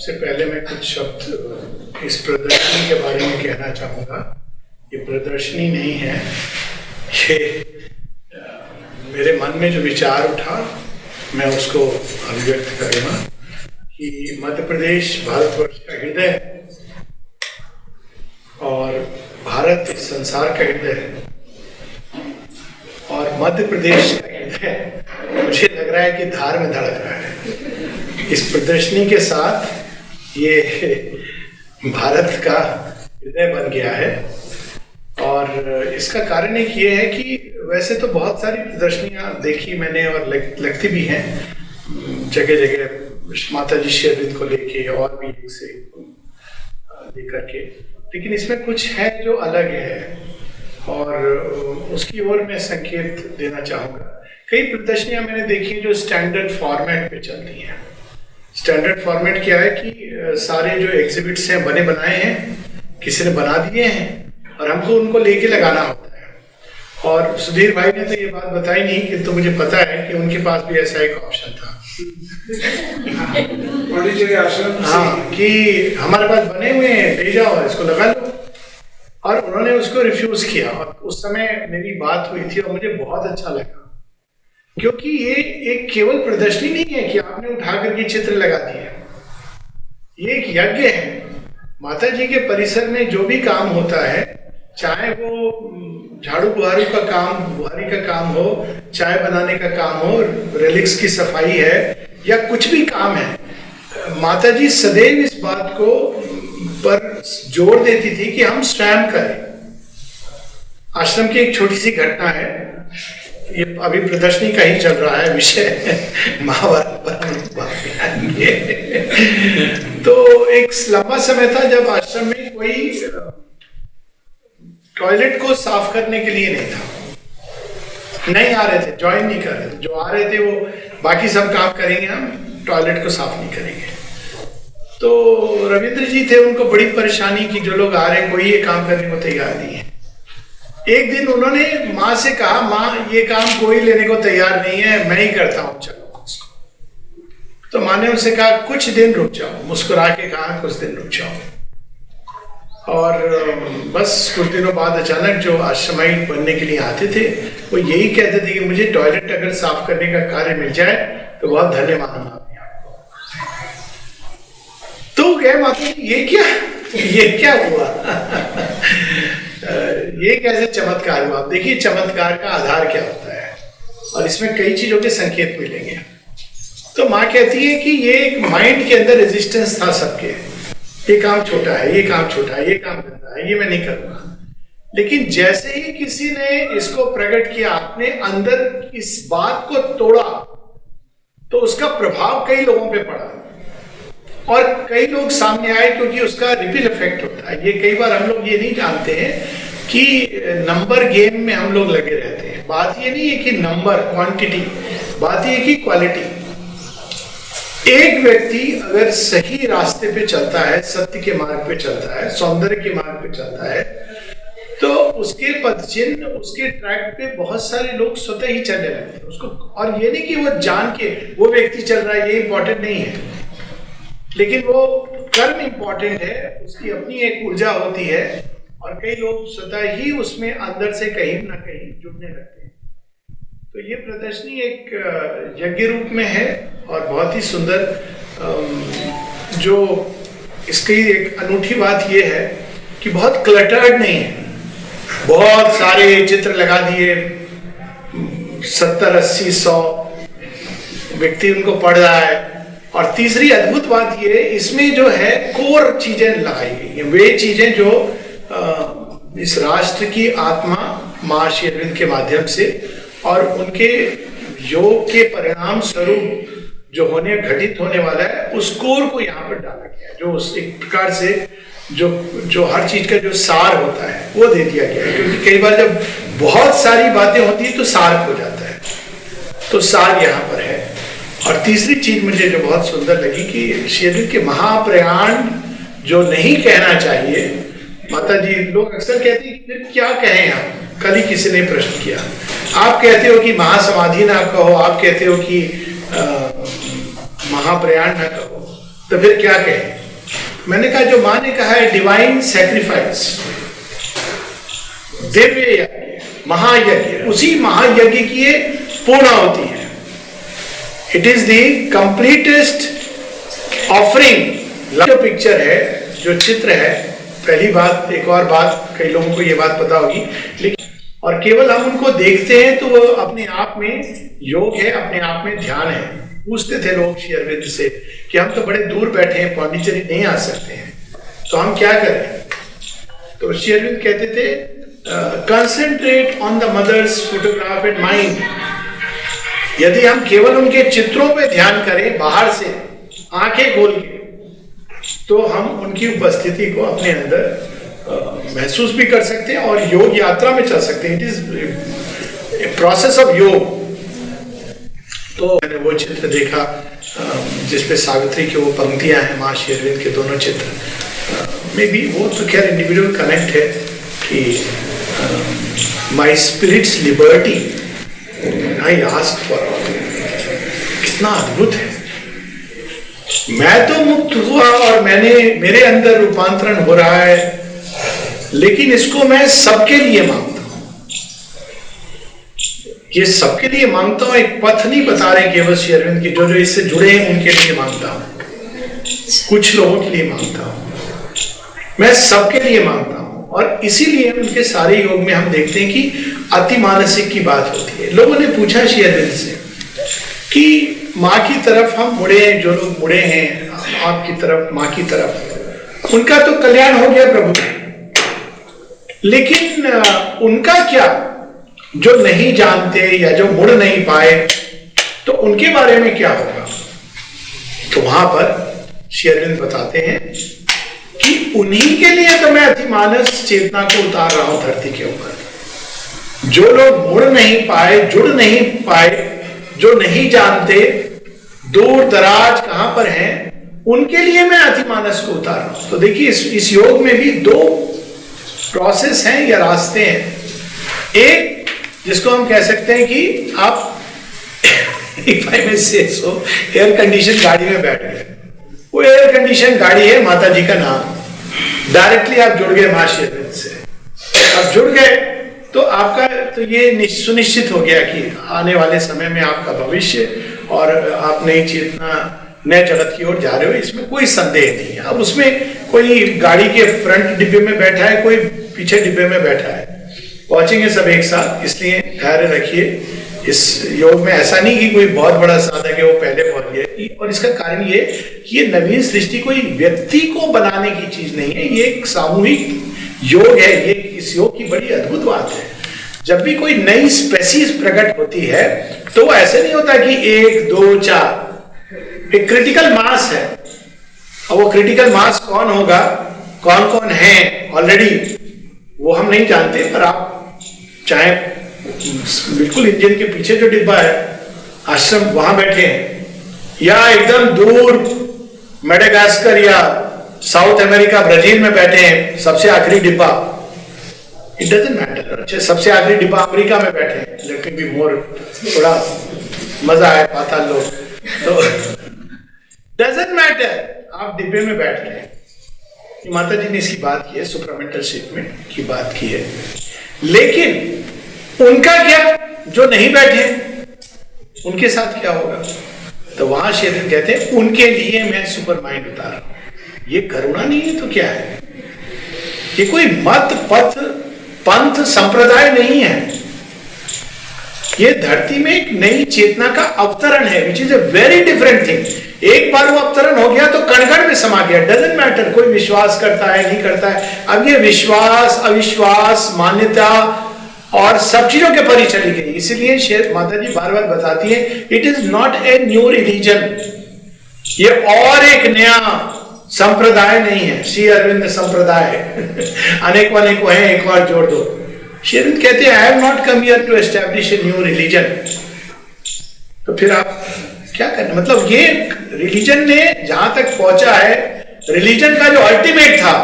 सबसे पहले मैं कुछ शब्द इस प्रदर्शनी के बारे में कहना चाहूँगा। ये प्रदर्शनी नहीं है, ये मेरे मन में जो विचार उठा मैं उसको अभिव्यक्त करूँगा कि मध्य प्रदेश भारतवर्ष का हृदय है और भारत इस संसार का हृदय है और मध्य प्रदेश का हृदय मुझे लग रहा है कि धार में धड़क रहा है। इस प्रदर्शनी के साथ ये भारत का हृदय बन गया है और इसका कारण एक ये है कि वैसे तो बहुत सारी प्रदर्शनियां देखी मैंने और लगती भी हैं जगह जगह माता जी शेरविंद को लेके और भी एक से लेकर के, लेकिन इसमें कुछ है जो अलग है और उसकी ओर मैं संकेत देना चाहूँगा। कई प्रदर्शनियां मैंने देखी जो स्टैंडर्ड फॉर्मेट पे चलती हैं। स्टैंडर्ड फॉर्मेट क्या है कि सारे जो एग्जिबिट्स हैं बने बनाए हैं, किसी ने बना दिए हैं और हमको उनको लेके लगाना होता है। और सुधीर भाई ने तो ये बात बताई नहीं कि तो मुझे पता है कि उनके पास भी ऐसा एक ऑप्शन था हाँ, कि हमारे पास बने हुए हैं, ले जाओ इसको लगा लो, और उन्होंने उसको रिफ्यूज किया। और उस समय मेरी बात हुई थी और मुझे बहुत अच्छा लगा क्योंकि ये एक केवल प्रदर्शनी नहीं है कि आपने उठा करके चित्र लगा दिया, ये एक यज्ञ है। माता जी के परिसर में जो भी काम होता है, चाहे वो झाड़ू बुहारी का काम हो, चाय बनाने का काम हो, रेलिक्स की सफाई है या कुछ भी काम है, माता जी सदैव इस बात को पर जोर देती थी कि हम स्वयं करें। आश्रम की एक छोटी सी घटना है, ये अभी प्रदर्शनी का ही चल रहा है विषय महाभारत पर। तो एक लंबा समय था जब आश्रम में कोई टॉयलेट को साफ करने के लिए नहीं था, नहीं आ रहे थे, ज्वाइन नहीं कर रहे थे। जो आ रहे थे वो बाकी सब काम करेंगे, हम टॉयलेट को साफ नहीं करेंगे। तो रविंद्र जी थे, उनको बड़ी परेशानी कि जो लोग आ रहे हैं कोई ये काम करने को तैयार नहीं है। एक दिन उन्होंने माँ से कहा, माँ ये काम कोई लेने को तैयार नहीं है, मैं ही करता हूँ, चलो उसको। तो माँ ने उनसे कहा कुछ दिन रुक जाओ, मुस्कुरा के कहा कुछ दिन रुक जाओ। और बस कुछ दिनों बाद अचानक जो आश्रमाई बनने के लिए आते थे वो यही कहते थे कि मुझे टॉयलेट अगर साफ करने का कार्य मिल जाए तो बहुत धन्यवाद आपको। तो गए माता जी ये क्या हुआ ये कैसे चमत्कार हुआ? आप देखिए चमत्कार का आधार क्या होता है और इसमें कई चीजों के संकेत मिलेंगे। तो माँ कहती है कि ये एक माइंड के अंदर रेजिस्टेंस था सबके, ये काम छोटा है, ये काम छोटा है, ये काम गंदा है, ये मैं नहीं करूंगा। लेकिन जैसे ही किसी ने इसको प्रकट किया, अपने अंदर इस बात को तोड़ा, तो उसका प्रभाव कई लोगों पे पड़ा और कई लोग सामने आए क्योंकि उसका रिपल इफेक्ट होता है। ये कई बार हम लोग ये नहीं जानते हैं कि नंबर गेम में हम लोग लगे रहते हैं। बात ये नहीं है कि नंबर क्वांटिटी, बात ये कि क्वालिटी। एक व्यक्ति अगर सही रास्ते पे चलता है, सत्य के मार्ग पे चलता है, सौंदर्य के मार्ग पे चलता है, तो उसके पदचिन्ह, उसके ट्रैक पे बहुत सारे लोग स्वतः ही चलने लगते हैं उसको। और ये नहीं कि वो जान के वो व्यक्ति चल रहा है, ये इंपॉर्टेंट नहीं है, लेकिन वो कर्म इंपॉर्टेंट है, उसकी अपनी एक ऊर्जा होती है और कई लोग स्वतः ही उसमें अंदर से कहीं ना कहीं जुड़ने लगते हैं। तो ये प्रदर्शनी एक यज्ञ रूप में है और बहुत ही सुंदर। जो इसकी एक अनूठी बात ये है कि बहुत क्लटर्ड नहीं है, बहुत सारे चित्र लगा दिए, 70-80-100 व्यक्ति उनको पढ़ रहा है। और तीसरी अद्भुत बात ये, इसमें जो है कोर चीजें लगाई गई हैं, वे चीजें जो इस राष्ट्र की आत्मा मां शेरविंद के माध्यम से और उनके योग के परिणाम स्वरूप जो घटित होने वाला है, उस कोर को यहाँ पर डाला गया, जो उस एक प्रकार से जो हर चीज का जो सार होता है वो दे दिया गया है। क्योंकि कई बार जब बहुत सारी बातें होती है तो सार हो जाता है, तो सार यहाँ पर है। और तीसरी चीज मुझे जो बहुत सुंदर लगी कि शेरविंद के महाप्रयाण जो नहीं कहना चाहिए, माता जी लोग अक्सर कहते हैं कि फिर क्या कहें आप। कल ही किसी ने प्रश्न किया, आप कहते हो कि महासमाधि ना कहो, आप कहते हो कि महाप्रयाण ना कहो, तो फिर क्या कहें? मैंने कहा जो माँ ने कहा है डिवाइन सैक्रिफाइस, दिव्य यज्ञ, महायज्ञ, उसी महायज्ञ की ये पूर्णाहुति है। It is the completest offering. जो पिक्चर है, जो चित्र है, पहली बात, एक और बात, कई लोगों को ये बात पता होगी, लेकिन और केवल हम उनको देखते हैं तो वो अपने आप में योग है, अपने आप में ध्यान है। पूछते थे लोग श्री अरविंद से कि हम तो बड़े दूर बैठे हैं, पौंडीचेरी नहीं आ सकते हैं, तो हम क्या करें? तो श्री अरविंद कहते थे concentrate on the mother's photograph and mind. यदि हम केवल उनके चित्रों पे ध्यान करें बाहर से आंखें खोल के, तो हम उनकी उपस्थिति को अपने अंदर महसूस भी कर सकते हैं और योग यात्रा में चल सकते हैं। It is a process of योग। तो मैंने वो चित्र देखा जिसपे सावित्री की वो पंक्तियां हैं, माँ श्री अरविंद के दोनों चित्र। मे बी वो तो खैर इंडिविजुअल कनेक्ट है कि my spirits liberty I ask for all. कितना अद्भुत है। मैं तो मुक्त हुआ और मेरे अंदर रूपांतरण हो रहा है, लेकिन इसको मैं सबके लिए मांगता हूं। ये सबके लिए मांगता हूं, एक पथ नहीं बता रहे केवल श्री अरविंद की, जो इससे जुड़े हैं उनके लिए मांगता हूं, कुछ लोगों के लिए मांगता हूं, मैं सबके लिए मांगता हूं। और इसीलिए उनके सारे योग में हम देखते हैं कि अति मानसिक की बात होती है। लोगों ने पूछा श्री अरविंद से कि माँ की तरफ हम मुड़े, जो लोग मुड़े हैं आपकी तरफ, माँ की तरफ, उनका तो कल्याण हो गया प्रभु, लेकिन उनका क्या, जो नहीं जानते या जो मुड़ नहीं पाए, तो उनके बारे में क्या होगा? तो वहां पर श्री अरविंद बताते हैं कि उन्हीं के लिए तो मैं अतिमानस चेतना को उतार रहा हूं धरती के ऊपर। जो लोग मुड़ नहीं पाए, जुड़ नहीं पाए, जो नहीं जानते, दूर दराज कहां पर हैं, उनके लिए मैं अतिमानस को उतार रहा हूं। तो देखिए इस योग में भी दो प्रोसेस हैं या रास्ते हैं। एक जिसको हम कह सकते हैं कि आप इफ आई मे से सो एयर कंडीशन गाड़ी में बैठ गए, वो एयर कंडीशन गाड़ी है माता जी का नाम, डायरेक्टली आप जुड़ गए माँ श्री अरविंद से। आप जुड़ गए तो आपका तो ये सुनिश्चित हो गया कि आने वाले समय में आपका भविष्य और आप नई चेतना, नए जगत की ओर जा रहे हो, इसमें कोई संदेह नहीं है। अब उसमें कोई गाड़ी के फ्रंट डिब्बे में बैठा है, कोई पीछे डिब्बे में बैठा है, पहुंचेंगे सब एक साथ। इसलिए धैर्य रखिए। इस योग में ऐसा नहीं कि कोई बहुत बड़ा साधक है वो पहले पहुंच गया, और इसका कारण ये कि ये नवीन सृष्टि कोई व्यक्ति को बनाने की चीज नहीं है, ये एक सामूहिक योग है। ये इस योग की बड़ी अद्भुत बात है। जब भी कोई नई स्पेसीज प्रकट होती है तो वो ऐसे नहीं होता कि 1 2 4, एक क्रिटिकल मास है। और वो क्रिटिकल मास कौन होगा, कौन कौन है ऑलरेडी, वो हम नहीं जानते। पर आप चाहे बिल्कुल इंजन के पीछे जो डिब्बा है आश्रम, वहां बैठे हैं, या एकदम दूर मेडागास्कर या साउथ अमेरिका ब्राजील में बैठे हैं, सबसे आखिरी डिब्बा, इट डजंट मैटर। सबसे आखिरी डिब्बा अमेरिका में बैठे हैं, लेकिन भी मोर थोड़ा मजा है पाताल लोग, तो डजंट मैटर, आप डिब्बे में बैठ रहे हैं। माता जी ने इसकी बात की है, सुप्रामेंटल शिप में की बात की है। लेकिन उनका क्या, जो नहीं बैठे, उनके साथ क्या होगा? तो वहां श्री अरविंद कहते हैं उनके लिए मैं सुपर माइंड उतार रहा हूं। ये करुणा नहीं है तो क्या है? ये कोई मत पथ पंथ संप्रदाय नहीं है, ये धरती में एक नई चेतना का अवतरण है, which is a very different thing. एक बार वो अवतरण हो गया तो कण-कण में समा गया। डजंट मैटर कोई विश्वास करता है नहीं करता है, अब ये विश्वास अविश्वास मान्यता और सब चीजों के परी चली गई। इसीलिए माता जी बार बार बताती है it is not a new religion, ये और एक नया संप्रदाय नहीं है। श्री अरविंद संप्रदाय अनेक अनेक है, एक बार जोड़ दो। श्री अरविंद कहते हैं I have not come here to establish a new religion. तो फिर आप क्या करना, मतलब ये रिलीजन ने जहां तक पहुंचा है, रिलीजन का जो अल्टीमेट था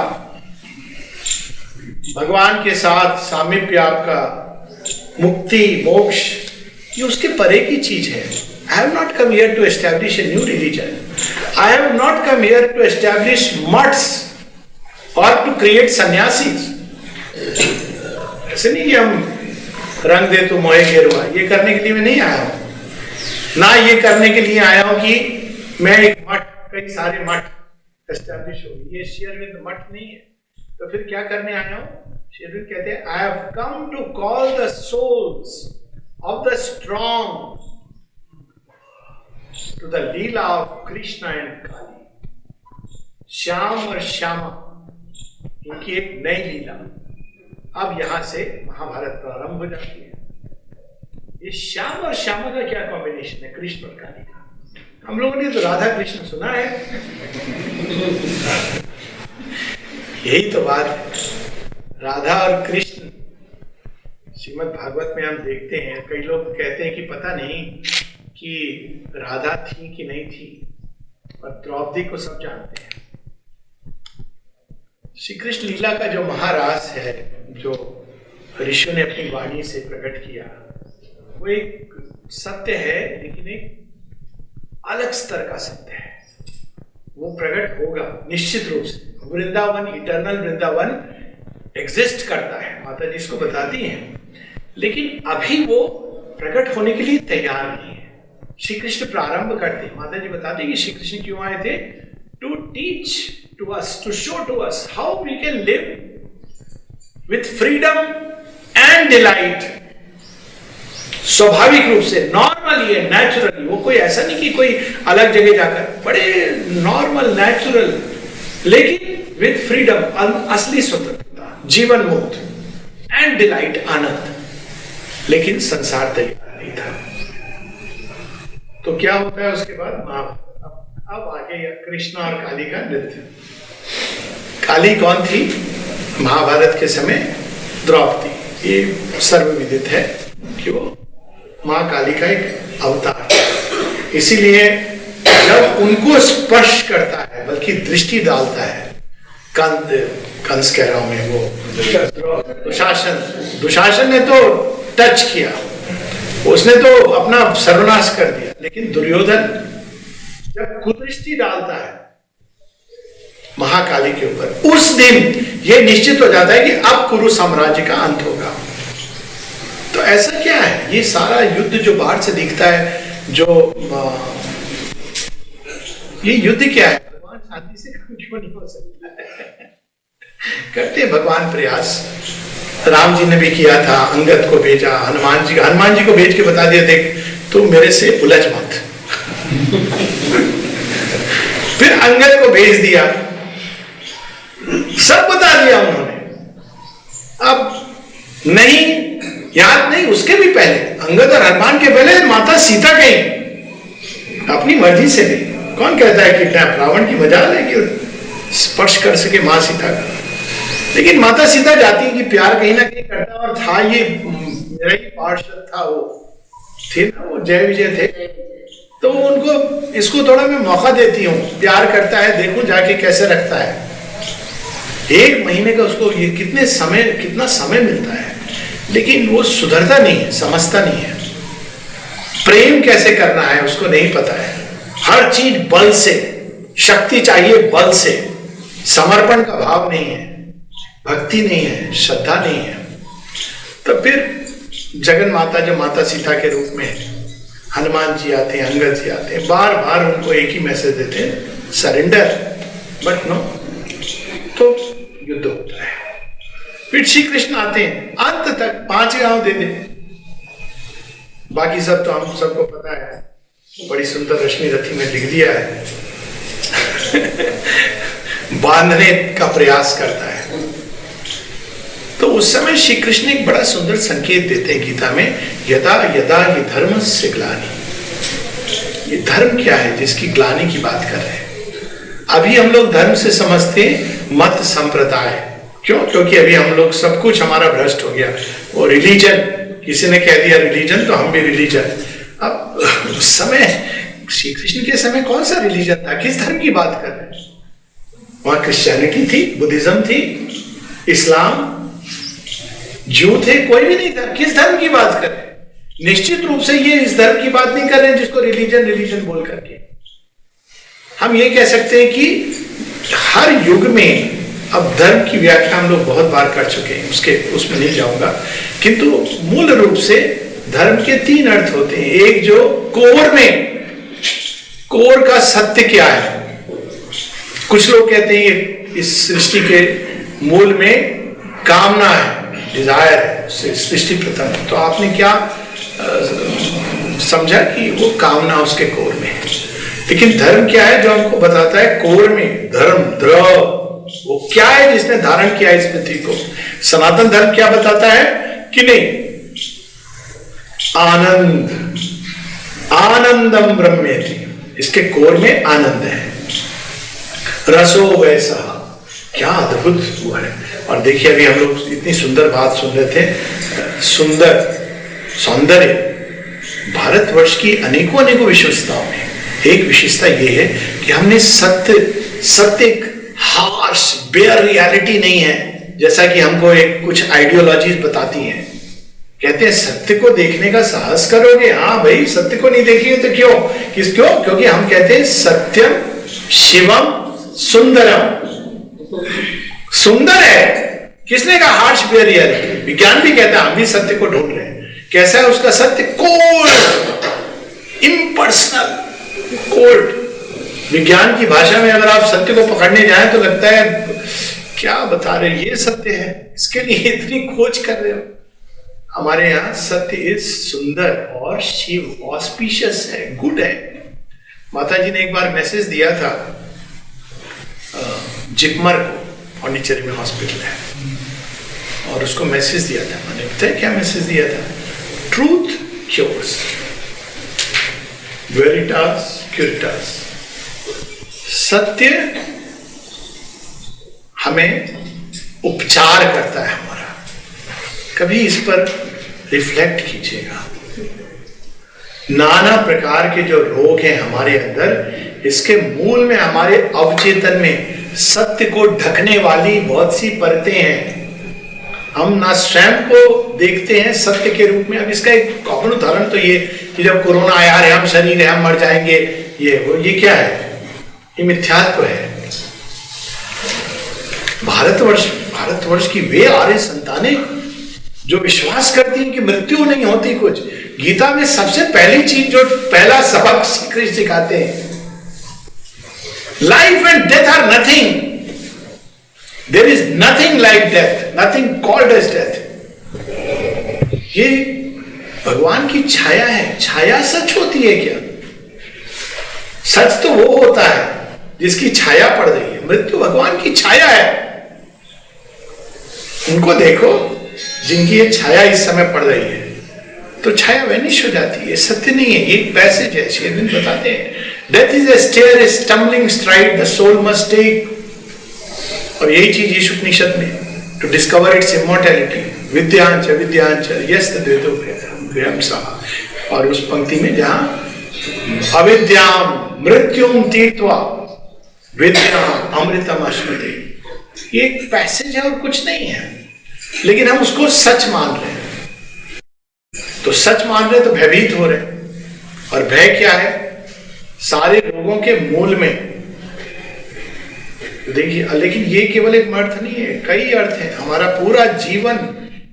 भगवान के साथ सामीप्य, आपका मुक्ति मोक्ष, ये उसके परे की चीज है। I have not come here to establish a new religion. I have not come here to establish mutts or to create sannyasis. ऐसे नहीं कि हम रंग दे तो मोहे गेरुआ, ये करने के लिए मैं नहीं आया हूं। ना ये करने के लिए आया हूं कि मैं एक मठ, कई सारे मठ एस्टैब्लिश हो, ये शेरविंद मठ नहीं है। तो फिर क्या करने आया हूं? शेरविंद कहते हैं I have come to call the souls of the strong to the Leela of Krishna and Kali. Shyam और श्यामा, इनकी एक नई लीला। अब यहां से महाभारत प्रारंभ हो जाती है। ये श्याम और श्यामा का क्या कॉम्बिनेशन है? कृष्ण और काली का। हम लोगों ने तो राधा कृष्ण सुना है, यही तो बात है। राधा और कृष्ण श्रीमद् भागवत में हम देखते हैं, कई लोग कहते हैं कि पता नहीं कि राधा थी कि नहीं थी, और द्रौपदी को सब जानते हैं। श्री कृष्ण लीला का जो महारास है, जो ऋषियों ने अपनी वाणी से प्रकट किया, वो एक सत्य है, लेकिन एक अलग स्तर का सत्य है। वो प्रकट होगा निश्चित रूप से। वृंदावन, इटर्नल वृंदावन एग्जिस्ट करता है, माता जी इसको बताती हैं, लेकिन अभी वो प्रकट होने के लिए तैयार नहीं है। श्री कृष्ण प्रारंभ करते, माता जी बताती हैं कि श्री कृष्ण क्यों आए थे? To teach to us, to show to us how we can live with freedom and delight. स्वाभाविक रूप से, नॉर्मली एंड नेचुरली। वो कोई ऐसा नहीं कि कोई अलग जगह जाकर, बड़े नॉर्मल नेचुरल, लेकिन विथ फ्रीडम, असली स्वतंत्रता, जीवन मुक्त, एंड डिलाइट, आनंद। लेकिन संसार तैयार नहीं था। तो क्या होता है उसके बाद? अब आगे कृष्ण और काली का नृत्य। काली कौन थी? महाभारत के समय द्रौपदी। ये सर्वविदित है कि वो मां काली का एक अवतार। इसीलिए जब उनको स्पर्श करता है, बल्कि दृष्टि डालता है, कंस कह रहा हूं मैं, वो दुशासन ने तो टच किया, उसने तो अपना सर्वनाश कर दिया। लेकिन दुर्योधन जब कुदृष्टि डालता है महाकाली के ऊपर, उस दिन यह निश्चित हो जाता है कि अब कुरु साम्राज्य का अंत होगा। तो ऐसा क्या है? ये सारा युद्ध जो बाहर से दिखता है, जो ये युद्ध क्या है? भगवान शांति से काम क्यों नहीं हो सकता है? करते भगवान प्रयास। राम जी ने भी किया था, अंगद को भेजा, हनुमान जी को भेज के बता दिया, देख तू मेरे से उलझ मत। फिर अंगद को भेज दिया, सब बता दिया उन्होंने। अब नहीं, याद नहीं, उसके भी पहले, अंगद और हनुमान के पहले माता सीता गई अपनी मर्जी से गई। कौन कहता है कि रावण की मजाल है कि स्पर्श कर सके मां सीता का? लेकिन माता सीता जाती है कि प्यार कहीं ना कहीं करता, और था ये मेरा ही पार्षद था, वो थे ना, वो जय विजय थे, तो उनको इसको थोड़ा मैं मौका देती हूँ, प्यार करता है, देखूं जाके कैसे रखता है। 1 महीने का उसको ये कितना समय मिलता है, लेकिन वो सुधरता नहीं है, समझता नहीं है प्रेम कैसे करना है, उसको नहीं पता है। हर चीज बल से, शक्ति चाहिए बल से, समर्पण का भाव नहीं है, भक्ति नहीं है, श्रद्धा नहीं है। तो फिर जगन माता जो माता सीता के रूप में, हनुमान जी आते हैं, अंगद जी आते हैं, बार बार उनको एक ही मैसेज देते हैं, सरेंडर, बट नो। तो युद्ध होता है। फिर श्री कृष्ण आते हैं, अंत तक 5 गांव दे दे, बाकी सब तो हम सबको पता है, बड़ी सुंदर रश्मि रथी में लिख दिया है। बांधने का प्रयास करता है। तो उस समय श्री कृष्ण एक बड़ा सुंदर संकेत देते हैं गीता में, यदा यदा ये धर्म से ग्लानि। ये धर्म क्या है जिसकी ग्लानि की बात कर रहे हैं? अभी हम लोग धर्म से समझते मत संप्रदाय, क्यों? क्योंकि अभी हम लोग सब कुछ हमारा भ्रष्ट हो गया। वो रिलीजन, किसी ने कह दिया रिलीजन, तो हम भी रिलीजन। अब उस समय श्री कृष्ण के समय कौन सा रिलीजन था? किस धर्म की बात कर रहे हैं? वहां क्रिश्चियनिटी थी, बुद्धिज्म थी, इस्लाम, जू थे, कोई भी नहीं था। किस धर्म की बात कर रहे हैं? निश्चित रूप से ये इस धर्म की बात नहीं कर रहे हैं जिसको रिलीजन बोल करके। हम ये कह सकते हैं कि हर युग में, अब धर्म की व्याख्या हम लोग बहुत बार कर चुके हैं, उसमें नहीं जाऊंगा, किंतु मूल रूप से धर्म के 3 अर्थ होते हैं। एक जो कोर का सत्य क्या है। कुछ लोग कहते हैं इस सृष्टि के मूल में कामना है, डिजायर है, सृष्टि प्रथम है। तो आपने क्या समझा कि वो कामना उसके कोर में है। लेकिन धर्म क्या है जो हमको बताता है कोर में धर्म, वो क्या है जिसने धारण किया इस पृथ्वी को। सनातन धर्म क्या बताता है कि नहीं, आनंदम ब्रह्मेति, इसके कोर में आनंद है। रसो वैसा, क्या अद्भुत हुआ है। और देखिए अभी हम लोग इतनी सुंदर बात सुन रहे थे, सौंदर्य भारतवर्ष की अनेकों विशेषताओं में एक विशेषता ये है कि हमने सत्य एक हार्श बेयर रियलिटी नहीं है, जैसा कि हमको एक कुछ आइडियोलॉजीज बताती हैं। कहते हैं सत्य को देखने का साहस करोगे, हाँ भाई सत्य को नहीं देखेंगे तो क्यों, क्योंकि हम कहते हैं सत्यम शिवम सुंदरम। सुंदर है, किसने कहा हार्श बेयर रियलिटी। विज्ञान भी कहता है हम भी सत्य को ढूंढ रहे हैं। कैसा है उसका सत्य, कोल्ड, इम्पर्सनल, कोल्ड। विज्ञान की भाषा में अगर आप सत्य को पकड़ने जाएं तो लगता है क्या बता रहे, ये सत्य है, इसके लिए इतनी खोज कर रहे हो। हमारे यहाँ सत्य इज सुंदर और शिव ऑस्पिशियस है, गुड है। माता जी ने एक बार मैसेज दिया था जिपमर को, पांडिचेरी में हॉस्पिटल है, और उसको मैसेज दिया था। मैंने पता है क्या मैसेज दिया था, ट्रूथ क्योर्स, वेरिटास क्यूरिटास। सत्य हमें उपचार करता है हमारा। कभी इस पर रिफ्लेक्ट कीजिएगा। नाना प्रकार के जो रोग हैं हमारे अंदर, इसके मूल में हमारे अवचेतन में सत्य को ढकने वाली बहुत सी परतें हैं। हम ना स्वयं को देखते हैं सत्य के रूप में। अब इसका एक कॉमन उदाहरण तो ये कि जब कोरोना आया है, हम शरीर है, हम मर जाएंगे, ये क्या है, ये मिथ्यात्व है। भारतवर्ष की वे आर्य संतानें जो विश्वास करती हैं कि मृत्यु नहीं होती कुछ। गीता में सबसे पहली चीज जो पहला सबक श्री कृष्ण सिखाते हैं, life and death are nothing, there is nothing like death, nothing called as death. ये भगवान की छाया है। छाया सच होती है क्या? सच तो वो होता है जिसकी छाया पड़ रही है। मृत्यु भगवान की छाया है। उनको देखो जिनकी ये छाया इस समय पड़ रही है, तो छाया वैनिश हो जाती है। सत्य नहीं है। एक पैसेज है, शेरविंद बताते हैं, death is a stair, a stumbling stride, the soul must take. और यही चीज यीशु उपनिषद में, टू डिस्कवर इट्स इमॉर्टैलिटी, विद्यांच विद्यांच यस द्वैतो भयम सहा। और उस पंक्ति में जहां अविद्याम मृत्युम तीर्थवा विद्याम अमृतम अश्नुते, ये एक पैसेज है और कुछ नहीं है, लेकिन हम उसको सच मान रहे हैं। तो सच मान रहे तो भयभीत हो रहे हैं। और भय क्या है? सारे रोगों के मूल में देखिए। लेकिन ये केवल एक अर्थ नहीं है, कई अर्थ हैं। हमारा पूरा जीवन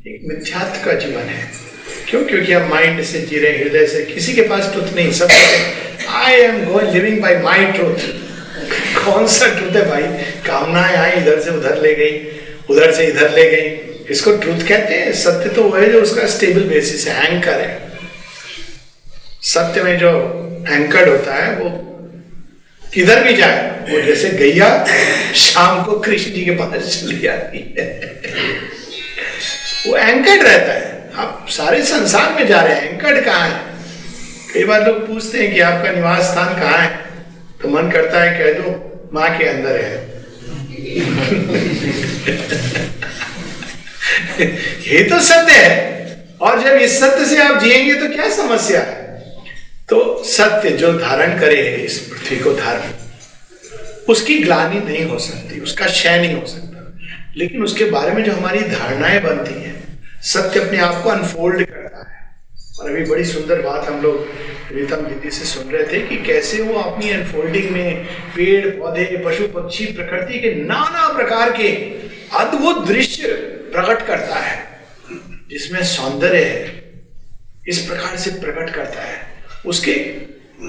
एक मिथ्यात्व का जीवन है। क्यों? क्योंकि हम माइंड से जी रहे, हृदय से। किसी के पास ट्रुथ नहीं। सब I am going living by my truth. कौन सा ट्रूथ है भाई? कामनाएं आई, इधर से उधर ले गई, उधर से इधर ले गई, इसको ट्रूथ कहते हैं। सत्य तो वो है जो उसका स्टेबल बेसिस है, एंकर है। सत्य में जो एंकर्ड होता है वो किधर भी जाए, वो जैसे गैया शाम को कृष्ण जी के पास चली जाती है, वो एंकर्ड रहता है। आप सारे संसार में जा रहे हैं, एंकर्ड कहाँ है? कई बार लोग पूछते हैं कि आपका निवास स्थान कहाँ है, तो मन करता है कह दो माँ के अंदर है। ये तो सत्य है। और जब इस सत्य से आप जिएंगे तो क्या समस्या है? तो सत्य जो धारण करे इस पृथ्वी को, धर्म, उसकी ग्लानि नहीं हो सकती, उसका क्षय नहीं हो सकता। लेकिन उसके बारे में जो हमारी धारणाएं बनती हैं, सत्य अपने आप को अनफोल्ड करता है। और अभी बड़ी सुंदर बात हम लोग प्रीतम दीदी से सुन रहे थे कि कैसे वो अपनी अनफोल्डिंग में पेड़ पौधे पशु पक्षी प्रकृति के नाना प्रकार के अद्भुत दृश्य प्रकट करता है, जिसमें सौंदर्य है, इस प्रकार से प्रकट करता है। उसके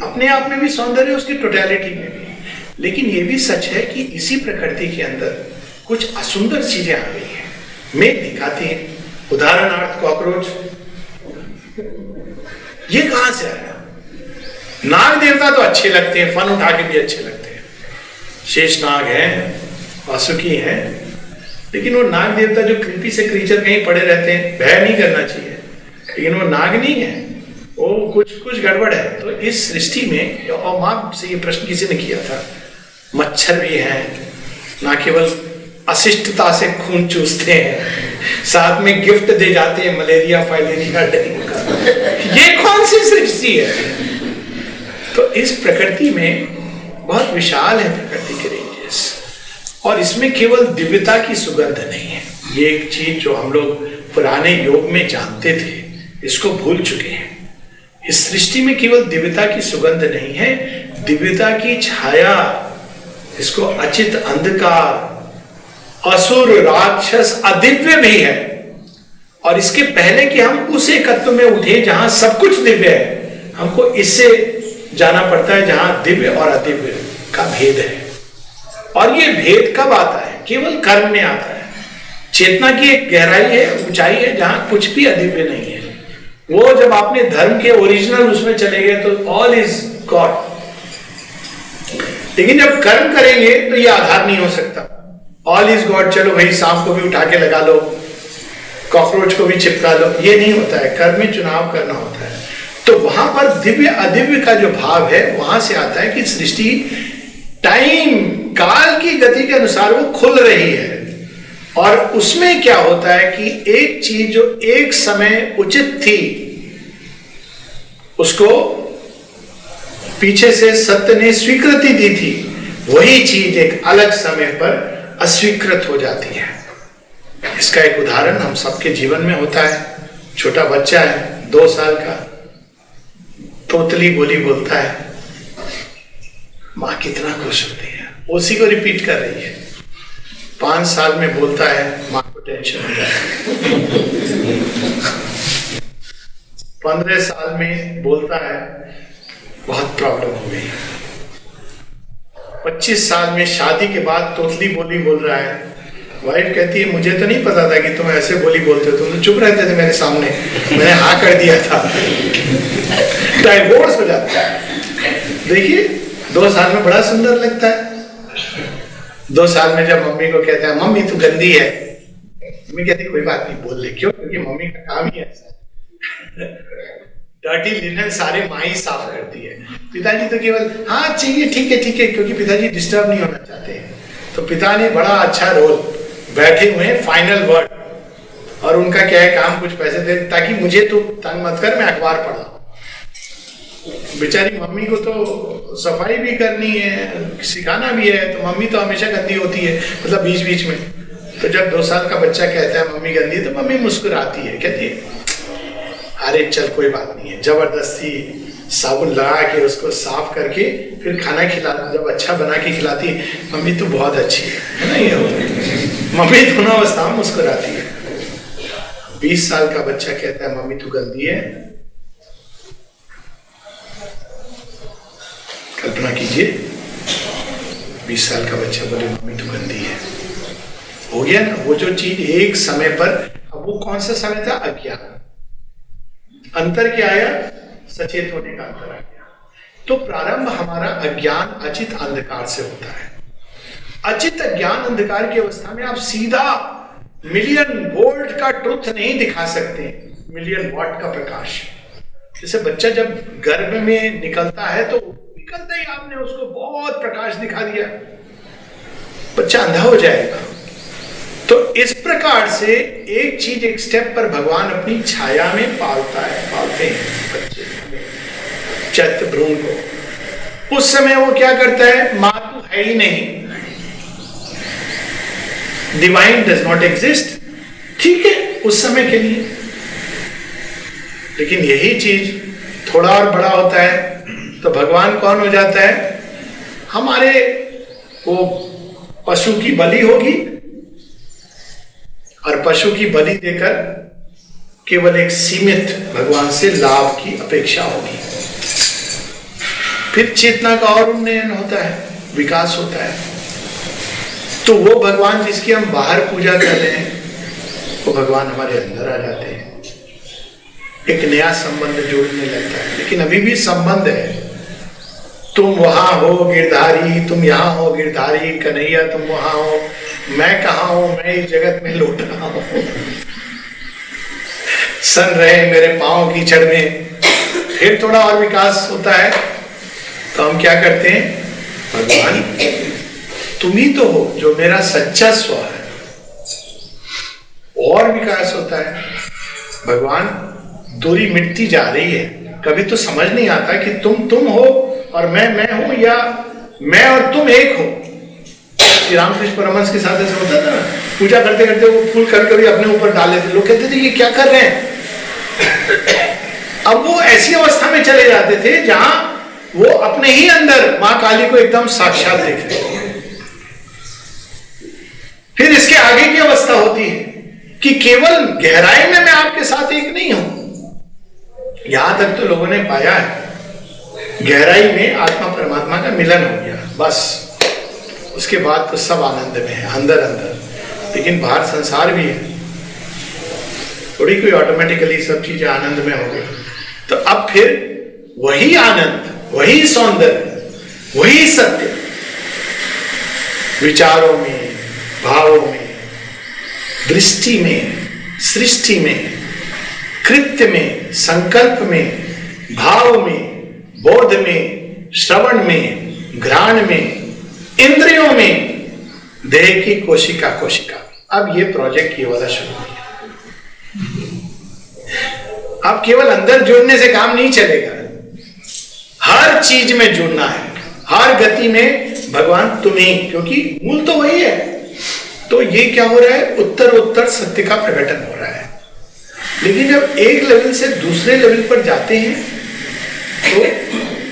अपने आप में भी सौंदर्य, उसकी टोटलिटी में भी। लेकिन ये भी सच है कि इसी प्रकृति के अंदर कुछ असुंदर चीजें आ गई हैं, मेघ दिखाती है। उदाहरणार्थ कॉकरोच, ये कहां से आया? नाग देवता तो अच्छे लगते हैं, फन उठा के भी अच्छे लगते हैं, शेषनाग है, वासुकी है, लेकिन वो नाग देवता जो क्रीपी से क्रीचर कहीं पड़े रहते हैं, भय नहीं करना चाहिए, लेकिन वो नाग नहीं है, वो कुछ गड़बड़ है। तो इस सृष्टि में, और मां से ये प्रश्न किसी ने किया था, मच्छर भी हैं, ना केवल अशिष्टता से खून चूसते हैं, साथ में गिफ्ट दे जाते हैं मलेरिया, फाइलेरिया, डेंगू का। ये कौन सी सृष्टि है? तो इस प्रकृति में बहुत विशाल है प्रकृति के रेंजेस, और इसमें केवल दिव्यता की सुगंध नहीं है। ये एक चीज जो हम लोग पुराने योग में जानते थे, इसको भूल चुके हैं। इस सृष्टि में केवल दिव्यता की सुगंध नहीं है, दिव्यता की छाया, इसको अचित अंधकार, असुर राक्षस अदिव्य भी है। और इसके पहले कि हम उस एकत्व में उठे जहां सब कुछ दिव्य है, हमको इससे जाना पड़ता है जहां दिव्य और अदिव्य का भेद है। और ये भेद कब आता है? केवल कर्म में आता है। चेतना की एक गहराई है, ऊंचाई है, जहां कुछ भी अदिव्य नहीं है। वो जब आपने धर्म के ओरिजिनल उसमें चले गए तो ऑल इज गॉड। लेकिन जब कर्म करेंगे तो ये आधार नहीं हो सकता। ऑल इज गॉड, चलो भाई सांप को भी उठा के लगा लो, कॉकरोच को भी चिपका लो, ये नहीं होता है। कर्म में चुनाव करना होता है। तो वहां पर दिव्य अदिव्य का जो भाव है, वहां से आता है कि सृष्टि टाइम, काल की गति के अनुसार वो खुल रही है। और उसमें क्या होता है कि एक चीज जो एक समय उचित थी, उसको पीछे से सत्य ने स्वीकृति दी थी, वही चीज एक अलग समय पर अस्वीकृत हो जाती है। इसका एक उदाहरण हम सबके जीवन में होता है। छोटा बच्चा है, 2 साल का, तोतली बोली बोलता है, मां कितना खुश होती है, उसी को रिपीट कर रही है। 5 साल में बोलता है, मां को टेंशन होता है। 15 साल में बोलता है, बहुत प्रॉब्लम हो गई। 25 साल में शादी के बाद तोतली बोली बोल रहा है। वाइफ कहती है, मुझे तो नहीं पता था कि तुम ऐसे बोली बोलते हो, तुम तो चुप रहते थे मेरे सामने, मैंने हाँ कर दिया था। डाइवोर्स हो जाता है। देखिए 2 साल में बड़ा सुंदर लगता है। 2 साल में जब मम्मी को कहता है, मम्मी तू गंदी है, मम्मी कहती कोई बात नहीं, बोल ले। क्यों? क्योंकि मम्मी का काम ही ऐसा है। डर्टी लिनन सारे माँ ही साफ करती है। पिताजी तो केवल हाँ चाहिए, ठीक है ठीक है, क्योंकि पिताजी डिस्टर्ब नहीं होना चाहते हैं। तो पिता ने बड़ा अच्छा रोल, बैठे हुए हैं, फाइनल वर्ड, और उनका क्या है काम, कुछ पैसे दे ताकि मुझे तो तंग मत कर, मैं अखबार पढ़ा। बेचारी मम्मी को तो सफाई भी करनी है, सिखाना भी है, तो मम्मी तो हमेशा गंदी होती है, मतलब बीच बीच में। तो जब 2 साल का बच्चा कहता है मम्मी गंदी, तो मम्मी मुस्कुराती है, कहती है अरे चल कोई बात नहीं है। जबरदस्ती साबुन लगा के उसको साफ करके फिर खाना खिला, जब अच्छा बना के खिलाती है, मम्मी तो बहुत अच्छी है ना। ये मम्मी दोनों अवस्था में मुस्कुराती है। 20 साल का बच्चा कहता है मम्मी तू गंदी है। कल्पना कीजिए 20 साल का बच्चा बोले मम्मी तू गंदी है। हो गया ना वो जो चीज एक समय पर। अब वो कौन सा समय था? अज्ञान। अंतर क्या आया? सचेत होने का अंतर आ गया। तो प्रारंभ हमारा अज्ञान अचित अंधकार से होता है। अचित अज्ञान अंधकार की अवस्था में आप सीधा मिलियन वोल्ट का ट्रुथ नहीं दिखा सकते, मिलियन वॉट का प्रकाश। जैसे बच्चा जब गर्भ में निकलता है तो निकलते ही आपने उसको बहुत प्रकाश दिखा दिया, बच्चा अंधा हो जाएगा। तो इस प्रकार से एक चीज एक स्टेप पर भगवान अपनी छाया में पालते हैं बच्चे चैत्य भ्रूण को। उस समय वो क्या करता है? मां तो है ही नहीं, डिवाइन डज नॉट एग्जिस्ट, ठीक है उस समय के लिए। लेकिन यही चीज थोड़ा और बड़ा होता है तो भगवान कौन हो जाता है? हमारे वो पशु की बलि होगी और पशु की बलि देकर केवल एक सीमित भगवान से लाभ की अपेक्षा होगी। फिर चेतना का और उन्नयन होता है, विकास होता है। तो वो भगवान जिसकी हम बाहर पूजा कर रहे हैं, वो भगवान हमारे अंदर आ जाते हैं, एक नया संबंध जोड़ने लगता है। लेकिन अभी भी संबंध है, तुम वहां हो गिरधारी, तुम यहाँ हो गिरधारी, कन्हैया तुम वहां हो, मैं कहाँ हूं, मैं इस जगत में लौट रहा हूं, सन रहे मेरे पांव कीचड़ में। फिर थोड़ा और विकास होता है तो हम क्या करते हैं? भगवान तुम ही तो हो जो मेरा सच्चा स्व है। और विकास होता है, भगवान दूरी मिटती जा रही है। कभी तो समझ नहीं आता कि तुम हो और मैं हूं, या मैं और तुम एक हो। श्री रामकृष्ण परमहंस के साथ ऐसा होता था ना, पूजा करते करते वो फूल कभी कभी अपने ऊपर डाल लेते, लोग कहते थे ये क्या कर रहे हैं। अब वो ऐसी अवस्था में चले जाते थे जहां वो अपने ही अंदर मां काली को एकदम साक्षात देख रहे हैं। फिर इसके आगे की अवस्था होती है कि केवल गहराई में मैं आपके साथ एक नहीं हूं। यहां तक तो लोगों ने पाया है, गहराई में आत्मा परमात्मा का मिलन हो गया, बस उसके बाद तो सब आनंद में है, अंदर अंदर। लेकिन बाहर संसार भी है, थोड़ी कोई ऑटोमेटिकली सब चीजें आनंद में हो गई। तो अब फिर वही आनंद, वही सौंदर्य, वही सत्य विचारों में, भावों में, दृष्टि में, सृष्टि में, कृत्य में, संकल्प में, भाव में, बोध में, श्रवण में, घ्राण में, इंद्रियों में, देह की कोशिका कोशिका। अब ये प्रोजेक्ट ये वाला शुरू हो गया। अब केवल अंदर जुड़ने से काम नहीं चलेगा, हर चीज में जुड़ना है, हर गति में भगवान तुम्हें, क्योंकि मूल तो वही है। तो ये क्या हो रहा है? उत्तर उत्तर सत्य का प्रकटन हो रहा है। लेकिन जब एक लेवल से दूसरे लेवल पर जाते हैं तो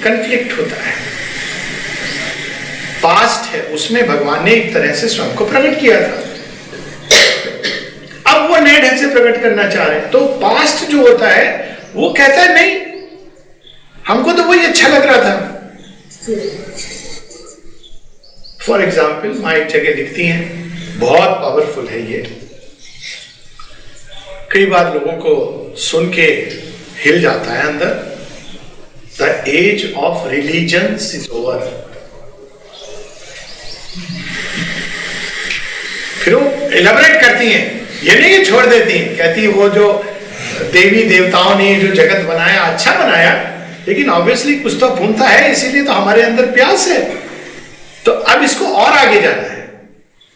कंफ्लिक्ट होता है। पास्ट है, उसमें भगवान ने एक तरह से स्वयं को प्रकट किया था, अब वो नए ढंग से प्रकट करना चाह रहे हैं। तो पास्ट जो होता है वो कहता है नहीं, हमको तो वही अच्छा लग रहा था। फॉर एग्जाम्पल माँ एक जगह लिखती हैं, बहुत पावरफुल है ये, कई बार लोगों को सुन के हिल जाता है अंदर। The age of religions is over. फिर वो इलेबरेट करती हैं, ये नहीं कि छोड़ देती हैं, कहती है वो जो देवी देवताओं ने जो जगत बनाया अच्छा बनाया, लेकिन ऑब्वियसली कुछ तो भूलता है, इसीलिए तो हमारे अंदर प्यास है। तो अब इसको और आगे जाना है।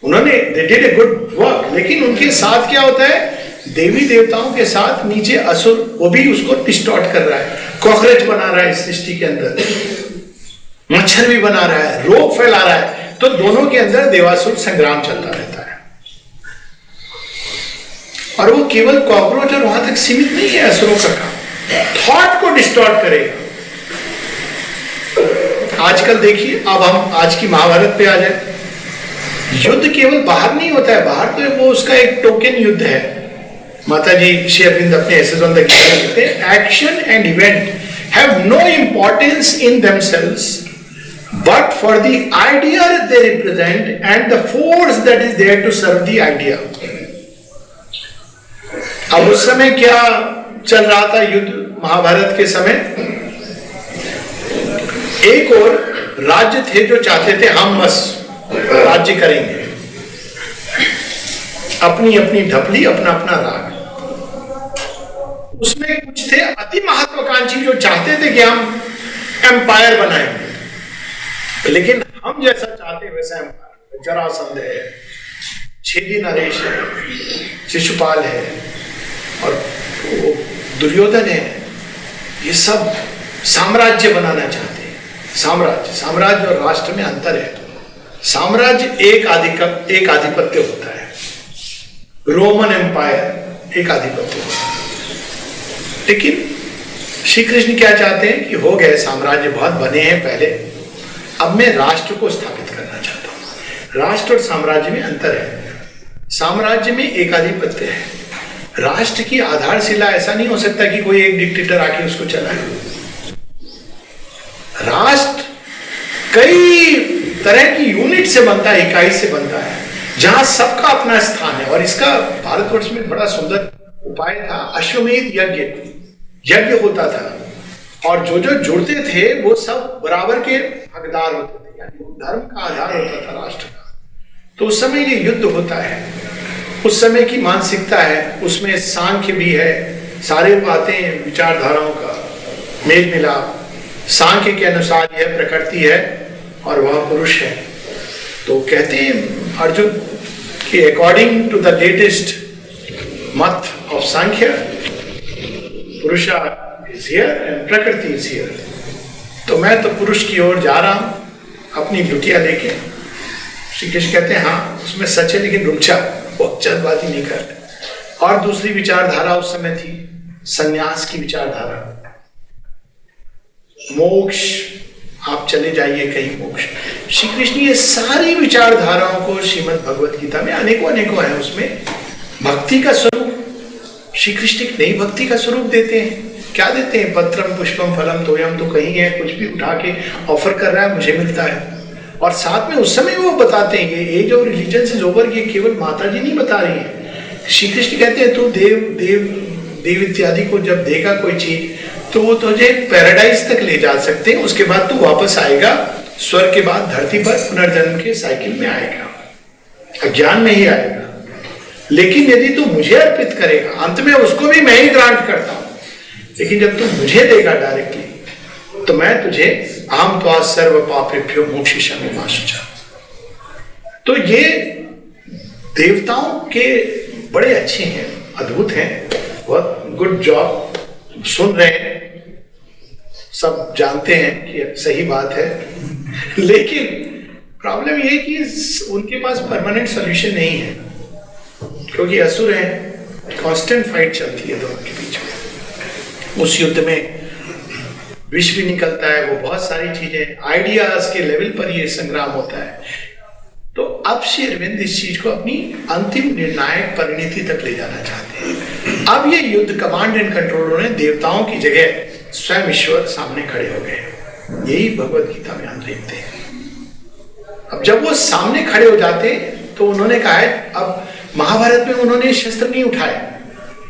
उन्होंने they did a good work, लेकिन उनके साथ क्या होता है? देवी देवताओं के साथ नीचे असुर, वो भी उसको डिस्टॉर्ट कर रहा है, कॉकरोच बना रहा है इस सृष्टि के अंदर, मच्छर भी बना रहा है, रोग फैला रहा है। तो दोनों के अंदर देवासुर संग्राम चलता रहता है। और वो केवल कॉकरोच और वहां तक सीमित नहीं है असुरों का काम, थॉट को डिस्टॉर्ट करेगा। आजकल देखिए, अब हम आज की महाभारत पे आ जाए, युद्ध केवल बाहर नहीं होता है, बाहर तो वो उसका एक टोकन युद्ध है। माता जी श्री अरविंद अपने एसेज ऑन द गीता में लिखते हैं, action and event have no importance in themselves but for the idea they represent and the force that is there to serve the idea. अब उस समय क्या चल रहा था युद्ध? महाभारत के समय एक और राज्य थे जो चाहते थे हम बस राज्य करेंगे, अपनी अपनी ढपली, अपना अपना राग। उसमें कुछ थे अति महत्वाकांक्षी जो चाहते थे कि हम एम्पायर बनाएंगे, लेकिन हम जैसा चाहते वैसा एम्पायर। जरासंध है, छेदी नरेश है, शिशुपाल है और वो दुर्योधन है, ये सब साम्राज्य बनाना चाहते हैं। साम्राज्य और राष्ट्र में अंतर है। साम्राज्य एक आधिपत्य होता है, रोमन एम्पायर एक आधिपत्य होता है, लेकिन श्री कृष्ण क्या चाहते हैं कि हो गए साम्राज्य बहुत बने हैं पहले, अब मैं राष्ट्र को स्थापित करना चाहता हूं। राष्ट्र और साम्राज्य में अंतर है। साम्राज्य में एकाधिपत्य है, राष्ट्र की आधारशिला ऐसा नहीं हो सकता कि कोई एक डिक्टेटर आके उसको चलाए। राष्ट्र कई तरह की यूनिट से बनता है, इकाई से बनता है, जहां सबका अपना स्थान है। और इसका भारतवर्ष में बड़ा सुंदर उपाय था, अश्वमेध यज्ञ। यज्ञ होता था और जो जो जुड़ते थे वो सब बराबर के हकदार होते थे, यानी धर्म का आधार होता था राष्ट्र का। तो उस समय ये युद्ध होता है, उस समय की मानसिकता है, उसमें सांख्य भी है, सारे बातें विचारधाराओं का मेल मिलाप। सांख्य के अनुसार यह प्रकृति है और वह पुरुष है। तो कहते हैं अर्जुन कि अकॉर्डिंग टू द लेटेस्ट मत ऑफ सांख्य, पुरुष इज हियर एंड प्रकृति इज हियर। तो मैं तो पुरुष की ओर जा रहा हूं अपनी लुटिया लेके। श्री कृष्ण कहते हैं हाँ उसमें सच है, लेकिन रुक जा, वो जल्दबाजी नहीं कर। और दूसरी विचारधारा उस समय थी संन्यास की विचारधारा, मोक्ष, आप चले जाइए कहीं मोक्ष। श्री कृष्ण ये सारी विचारधाराओं को श्रीमद् भगवत गीता में अनेकों है, उसमें भक्ति का स्वरूप श्री कृष्ण एक नई भक्ति का स्वरूप देते हैं। क्या देते हैं? पत्रम पुष्पम फलम तोयम, तो कहीं है कुछ भी उठा के ऑफर कर रहा है मुझे मिलता है। और साथ में उस समय वो बताते हैं ये age of religion is over, ये केवल माता जी नहीं बता रही है। श्री कृष्ण कहते हैं तू देव इत्यादि को जब देगा कोई चीज तो वो तुझे पैराडाइज तक ले जा सकते हैं, उसके बाद तू वापस आएगा स्वर्ग के बाद धरती पर पुनर्जन्म के साइकिल में आएगा, अज्ञान में ही आएगा। लेकिन यदि तू मुझे अर्पित करेगा, अंत में उसको भी मैं ही ग्रांट करता हूं, लेकिन जब तू मुझे देगा डायरेक्टली तो मैं तुझे आम त्वा सर्व पापेभ्यो मोक्षयिष्यामि मा शुचा। तो ये देवताओं के बड़े अच्छे हैं, अद्भुत हैं, बहुत गुड जॉब। सुन रहे हैं, सब जानते हैं कि सही बात है, लेकिन प्रॉब्लम ये है कि उनके पास परमानेंट सॉल्यूशन नहीं है, क्योंकि असुर हैं, कांस्टेंट फाइट चलती है दोनों के बीच में। उस युद्ध में विष भी निकलता है, वो बहुत सारी चीजें, आइडियाज के लेवल पर ये संग्राम होता है। तो अब श्री अरविंद इस चीज को अपनी अंतिम निर्णायक परिणति तक ले जाना चाहते हैं। अब ये युद्ध कमांड एंड कंट्रोल उन्होंने देवताओं की जगह स्वयं ईश्वर सामने खड़े हो गए। यही भगवत गीता में हम देखते हैं। अब जब वो सामने खड़े हो जाते तो उन्होंने कहा है, अब महाभारत में उन्होंने शस्त्र नहीं उठाए,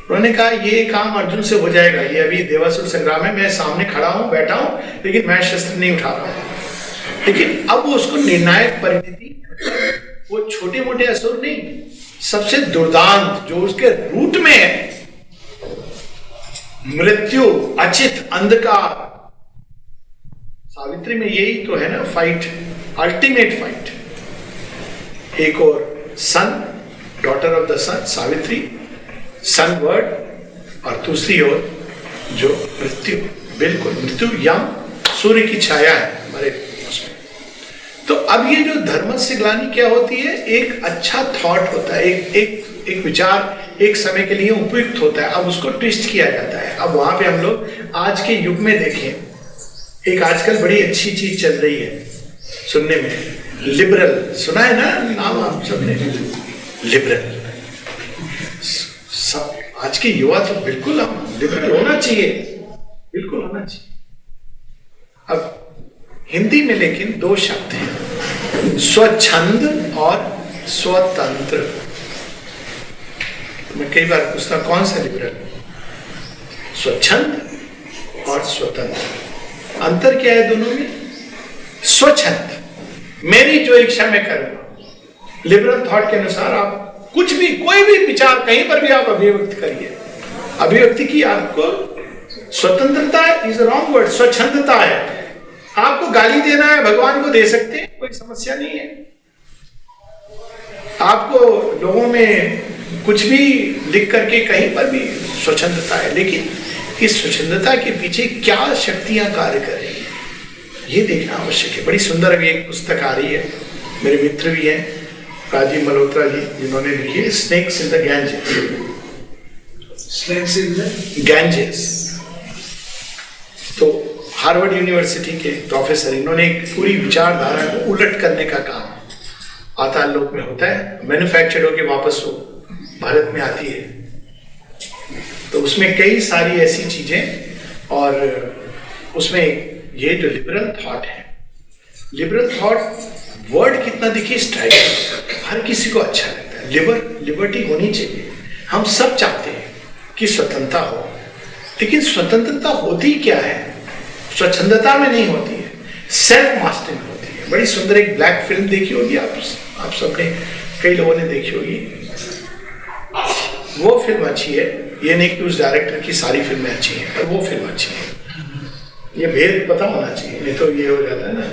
उन्होंने कहा ये काम अर्जुन से हो जाएगा, ये अभी देवासुर संग्राम है, मैं सामने खड़ा हूं, बैठा हूं, लेकिन मैं शस्त्र नहीं उठा रहा हूं। लेकिन अब वो उसको निर्णायक परिणति, वो छोटे मोटे असुर नहीं, सबसे दुर्दांत जो उसके रूट में है, मृत्यु, अचित, अंधकार, सावित्री में यही तो है ना फाइट, अल्टीमेट फाइट। एक और sun, daughter of the sun Savitri, sun word, और दूसरी ओर जो मृत्यु, बिल्कुल मृत्यु, यम, सूर्य की छाया है हमारे उसमें। तो अब ये जो धर्म से ग्लानि क्या होती है, एक अच्छा थॉट होता है, एक विचार एक समय के लिए उपयुक्त होता है, अब उसको ट्विस्ट किया जाता है। अब वहां पे हम लोग आज के युग में देखें, एक आजकल बड़ी अच्छी चीज चल रही है सुनने में, लिबरल, सुना है ना नाम आप सबने, लिबरल। सब आज के युवा तो बिल्कुल हम लिबरल होना चाहिए, बिल्कुल होना चाहिए। अब हिंदी में लेकिन दो शब्द हैं, स्वच्छंद और स्वतंत्र। मैं कई बार पूछता कौन सा लिबरल, स्वच्छंद और स्वतंत्र, अंतर क्या है दोनों में? स्वच्छंद, मेरी जो इच्छा मैं करूंगा, लिबरल थॉट के अनुसार आप कुछ भी, कोई भी विचार कहीं पर भी आप अभिव्यक्त करिए, अभिव्यक्ति की आपको स्वतंत्रता इज रॉन्ग वर्ड, स्वच्छंदता है। आपको गाली देना है, भगवान को दे सकते हैं, कोई समस्या नहीं है। आपको लोगों में कुछ भी लिख करके कहीं पर भी स्वच्छंदता है, लेकिन इस स्वच्छंदता के पीछे क्या शक्तियां कार्य कर रही हैं, ये देखना आवश्यक है। बड़ी सुंदर अभी एक पुस्तक आ रही है, मेरे मित्र भी हैं राजीव मल्होत्रा जी, जिन्होंने लिखी है snakes in the Ganges. Snakes in the Ganges, Harvard university के प्रोफेसर, इन्होंने एक पूरी विचारधारा को उलट करने का काम पाताल लोक में होता है, मैन्युफैक्चर होकर वापस वो भारत में आती है। तो उसमें कई सारी ऐसी चीजें, और उसमें ये जो लिबरल थॉट है, लिबरल थॉट वर्ड कितना देखिए स्ट्राइक, हर किसी को अच्छा लगता है। लिबर्टी होनी चाहिए, हम सब चाहते हैं कि स्वतंत्रता हो, लेकिन स्वतंत्रता होती क्या है? स्वच्छंदता में नहीं होती है, सेल्फ मास्टरिंग होती है। बड़ी सुंदर एक ब्लैक फिल्म देखी होगी आप सबने, कई लोगों ने देखी होगी। वो फिल्म अच्छी है, ये नहीं कि उस डायरेक्टर की सारी फिल्में अच्छी हैं, पर वो फिल्म अच्छी है। ये भेद पता होना चाहिए, नहीं तो ये हो जाता है ना,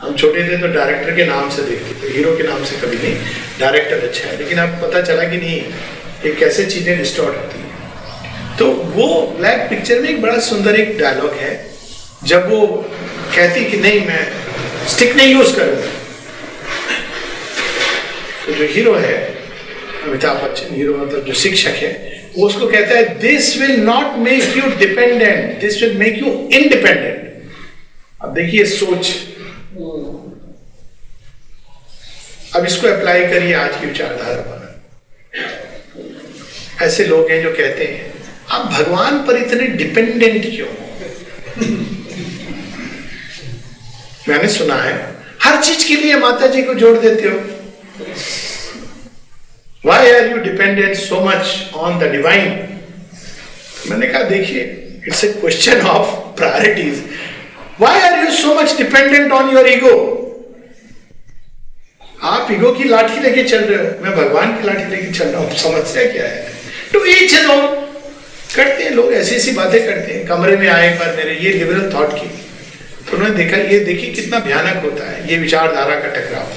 हम छोटे थे तो डायरेक्टर के नाम से देखते थे, हीरो के नाम से कभी नहीं। डायरेक्टर अच्छा है, लेकिन अब पता चला कि नहीं, ये कैसे चीजें डिस्टॉर्ट होती हैं। तो वो ब्लैक पिक्चर में एक बड़ा सुंदर एक डायलॉग है, जब वो कहती कि नहीं मैं स्टिक नहीं यूज करूंगा, तो जो हीरो है अमिताभ बच्चन, हीरो मतलब जो शिक्षक है, वो उसको कहता है this will not make you dependent, this will make you independent. अब देखिए सोच, अब इसको अप्लाई करिए आज की विचारधारा पर। ऐसे लोग हैं जो कहते हैं आप भगवान पर इतने डिपेंडेंट क्यों हो? मैंने सुना है हर चीज के लिए माता जी को जोड़ देते हो। Why are you dependent so much on the divine? मैंने कहा देखिए, it's a question of priorities. Why are you so much dependent on your ego? आप ईगो की लाठी लेके चल रहे हो, मैं भगवान की लाठी लेके चल रहा हूं, समस्या क्या है? To each his own। करते हैं लोग, ऐसी ऐसी बातें करते हैं। कमरे में आए एक बार मेरे, ये लिबरल थॉट की, तो उन्होंने देखा, ये देखिए कितना भयानक होता है ये विचारधारा का टकराव।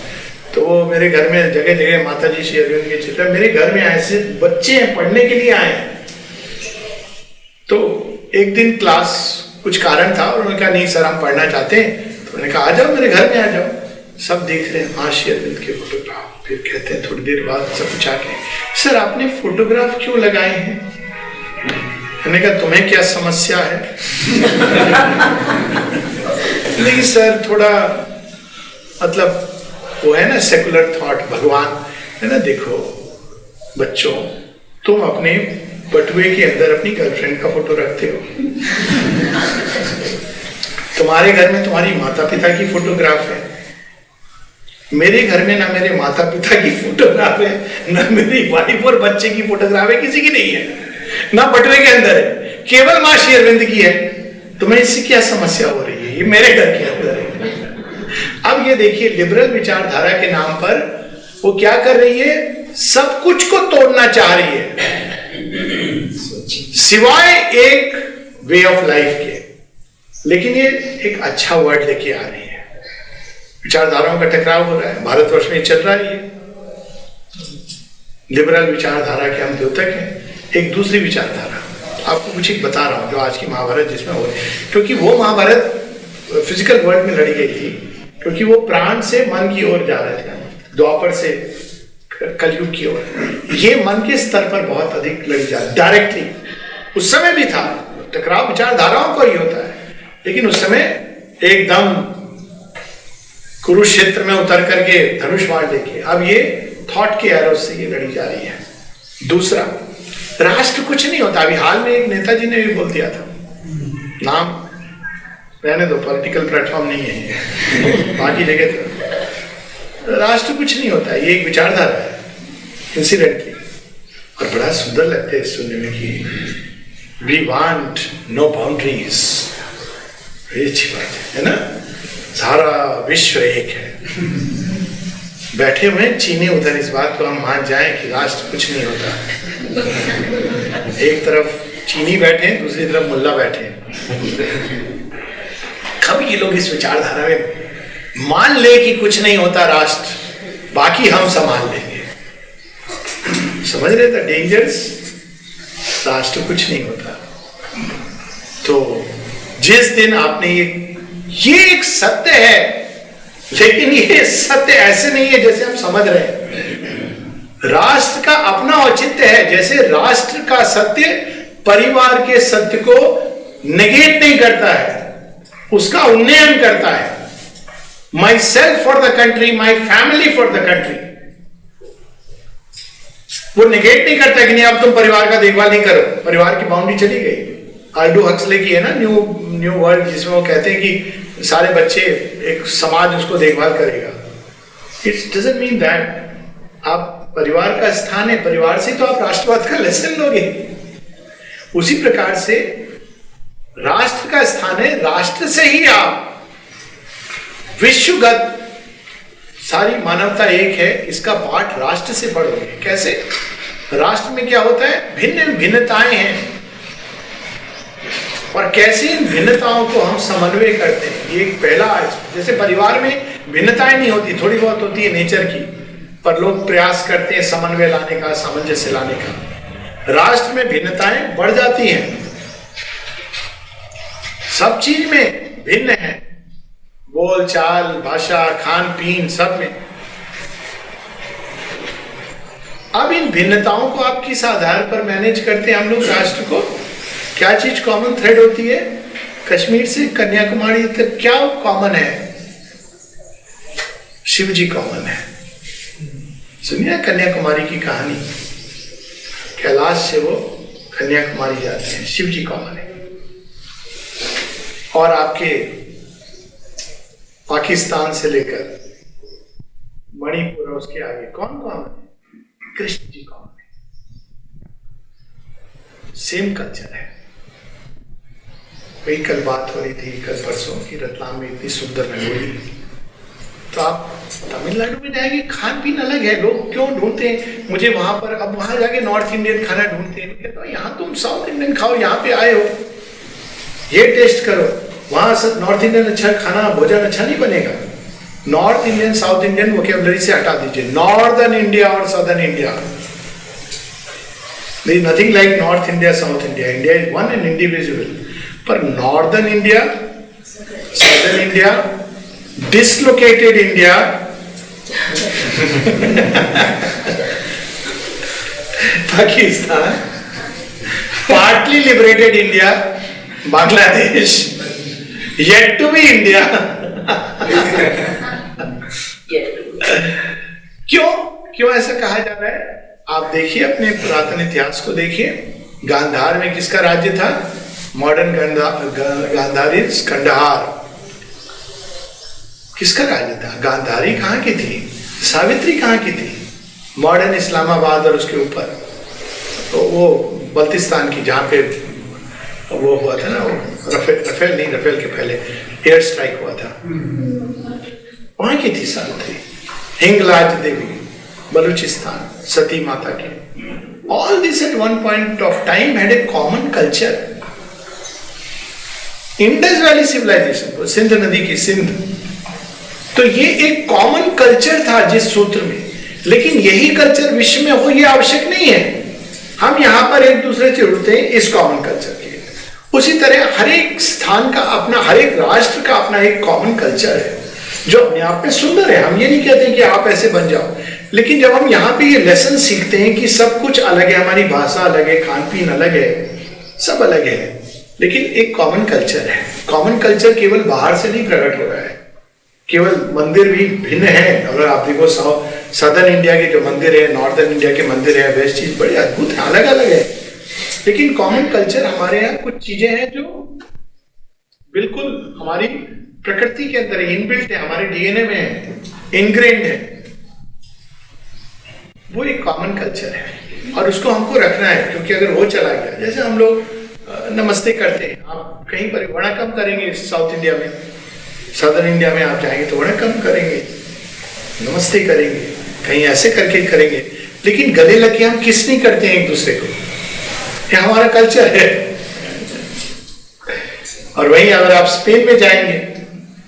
तो वो मेरे घर में जगह जगह माता जी श्री अरविंद के चित्र, मेरे घर में ऐसे बच्चे हैं पढ़ने के लिए आए। तो एक दिन क्लास कुछ कारण था और उन्होंने कहा नहीं सर हम पढ़ना चाहते हैं। तो मैंने कहा आ जाओ मेरे घर में आ जाओ। सब देख रहे हैं, हाँ श्री अरविंद के फोटोग्राफ। फिर कहते हैं थोड़ी देर बाद सब पूछा के सर आपने फोटोग्राफ क्यों लगाए हैं? मैंने कहा तुम्हें क्या समस्या है? नहीं सर थोड़ा मतलब वो है ना सेकुलर थॉट, भगवान है ना। देखो बच्चों, तुम अपने बटुए के अंदर अपनी गर्लफ्रेंड का फोटो रखते हो, तुम्हारे घर में तुम्हारी माता पिता की फोटोग्राफ है, मेरे घर में ना मेरे माता पिता की फोटोग्राफ है, ना मेरी वाइफ और बच्चे की फोटोग्राफ है, किसी की नहीं है, ना बटुए के अंदर है, केवल मां श्री अरविंद की है। तुम्हें इससे क्या समस्या हो रही है? ये मेरे घर के अंदर है। अब ये देखिए लिबरल विचारधारा के नाम पर वो क्या कर रही है? सब कुछ को तोड़ना चाह रही है सिवाय एक वे ऑफ लाइफ के। लेकिन ये एक अच्छा वर्ड लेके आ रही है। विचारधाराओं का टकराव हो रहा है, भारतवर्ष में चल रहा है ये। लिबरल विचारधारा के हम द्योतक हैं। एक दूसरी विचारधारा आपको कुछ एक बता रहा हूं, जो आज की महाभारत जिसमें हो रही, क्योंकि वो महाभारत फिजिकल वर्ल्ड में लड़ी गई थी, क्योंकि वो प्राण से मन की ओर जा रहे थे, द्वापर से कलयुग की ओर। ये मन के स्तर पर बहुत अधिक लड़ी जा रही डायरेक्टली। उस समय भी था टकराव, विचारधाराओं को ही होता है, लेकिन उस समय एकदम कुरुक्षेत्र में उतर करके धनुष मार लेके, अब ये थॉट के एरो से ये लड़ी जा रही है। दूसरा, राष्ट्र कुछ नहीं होता। अभी हाल में एक नेताजी ने भी बोल दिया था, नाम रहने दो, पॉलिटिकल प्लेटफॉर्म नहीं है बाकी जगह तो, राष्ट्र कुछ नहीं होता। ये एक विचारधारा है इंसिडेंटली, और बड़ा सुंदर लगता है सुनने में कि वी वांट नो बाउंड्रीज। अच्छी बात है ना, सारा विश्व एक है। बैठे हुए चीनी उधर, इस बात को हम मान जाएं कि राष्ट्र कुछ नहीं होता। एक तरफ चीनी बैठे, दूसरी तरफ मुल्ला बैठे। कब ये लोग इस विचारधारा में मान ले कि कुछ नहीं होता राष्ट्र, बाकी हम संभाल लेंगे। समझ रहे थे डेंजर्स, राष्ट्र कुछ नहीं होता। तो जिस दिन आपने ये एक सत्य है, लेकिन ये सत्य ऐसे नहीं है जैसे हम समझ रहे हैं। राष्ट्र का अपना औचित्य है। जैसे राष्ट्र का सत्य परिवार के सत्य को नेगेट नहीं करता है, उसका उन्नयन करता है। My self for the country, my family for the country. वो नेगेट नहीं करता कि नहीं अब तुम परिवार का देखभाल नहीं करो, परिवार की बाउंड्री चली गई। आल्डो हक्सले की है ना न्यू वर्ल्ड, जिसमें वो कहते हैं कि सारे बच्चे, एक समाज उसको देखभाल करेगा। इट डजंट मीन दैट आप परिवार का स्थान है, परिवार से तो आप राष्ट्रवाद का लेसन लोगे। उसी प्रकार से राष्ट्र का स्थान है, राष्ट्र से ही आप विश्वगत, सारी मानवता एक है, इसका पाठ राष्ट्र से पढ़ोगे। कैसे? राष्ट्र में क्या होता है? भिन्न भिन्नताएं हैं, और कैसे इन भिन्नताओं को हम समन्वय करते हैं। ये एक पहला, जैसे परिवार में भिन्नताएं नहीं होती, थोड़ी बहुत होती है नेचर की, पर लोग प्रयास करते हैं समन्वय लाने का, सामंजस्य लाने का। राष्ट्र में भिन्नताएं बढ़ जाती हैं, सब चीज में भिन्न है, बोल चाल, भाषा, खान पीन, सब में। अब इन भिन्नताओं को आप किस आधार पर मैनेज करते हैं हम लोग राष्ट्र को? क्या चीज कॉमन थ्रेड होती है? कश्मीर से कन्याकुमारी तक क्या कॉमन है? शिव जी कॉमन है। सुनिए कन्याकुमारी की कहानी, कैलाश से वो कन्याकुमारी जाते हैं, शिव जी कॉमन है। और आपके पाकिस्तान से लेकर मणिपुर, उसके आगे कौन कौन है? कृष्ण जी कौन है? सेम कल्चर है। वही कल बात हो रही थी, कल परसों की, रतलाम में इतनी सुंदर रंगोली। तो आप तमिलनाडु में जाएंगे, खान पीन अलग है, लोग क्यों ढूंढते हैं मुझे वहां पर, अब वहां जाके नॉर्थ इंडियन खाना ढूंढते हैं। तो यहाँ तुम साउथ इंडियन खाओ, यहाँ पे आए हो, ये टेस्ट करो। वहां से नॉर्थ इंडियन अच्छा खाना, भोजन अच्छा नहीं बनेगा। North Indian, south Indian vocabulary से हटा दीजिए। नॉर्दर्न इंडिया और southern India, there is nothing like north India, south India. India is one and individual. पर northern India, southern India, dislocated India, Pakistan, partly liberated India, Bangladesh, yet to be India। क्यों ऐसा कहा जा रहा है? आप देखिए अपने पुरातन इतिहास को देखिए। गांधार में किसका राज्य था? मॉडर्न गांधारी कंडहार किसका राज्य था? गांधारी कहाँ की थी? सावित्री कहाँ की थी? मॉडर्न इस्लामाबाद और उसके ऊपर तो वो बल्तिस्तान की, जहाँ पे वो हुआ था ना, वो रफेल के पहले एयर स्ट्राइक हुआ था, वहां की थी सावित्री। हिंगलाज देवी, बलूचिस्तान, सती माता की। All this at one point of time had a common culture. Indus valley civilization, Sindh नदी की सिंध, तो ये एक कॉमन कल्चर था जिस सूत्र में। लेकिन यही कल्चर विश्व में हो ये आवश्यक नहीं है। हम यहां पर एक दूसरे से जुड़ते हैं इस कॉमन कल्चर के। उसी तरह हर एक स्थान का अपना, हर एक राष्ट्र का अपना एक कॉमन कल्चर है जो अपने आप में सुंदर है। हम ये नहीं कहते कि आप ऐसे बन जाओ, लेकिन जब हम यहाँ पे ये लेसन सीखते हैं कि सब कुछ अलग है, हमारी भाषा अलग है, खान पीन अलग है, सब अलग है, लेकिन एक कॉमन कल्चर है। कॉमन कल्चर केवल बाहर से नहीं प्रकट हो रहा है, केवल मंदिर भी भिन्न है। अगर आप देखो सदर्न इंडिया के जो मंदिर है, नॉर्थर्न इंडिया के मंदिर है, वेस्ट चीज बड़े अद्भुत है, अलग अलग है, लेकिन कॉमन कल्चर हमारे यहाँ कुछ चीजें हैं जो बिल्कुल हमारी प्रकृति के अंदर है, इनबिल्ट है, हमारे डीएनए में है, इनग्रेन्ड है। वो एक कॉमन कल्चर है और उसको हमको रखना है, क्योंकि अगर वो चला गया, जैसे हम लोग नमस्ते करते हैं, आप कहीं पर वणकम करेंगे साउथ इंडिया में, सदर्न इंडिया में आप जाएंगे तो वणकम करेंगे, नमस्ते करेंगे, कहीं ऐसे करके करेंगे, लेकिन गले लग के हम किस नहीं करते हैं एक दूसरे को। ये हमारा कल्चर है। और वहीं अगर आप स्पेन में जाएंगे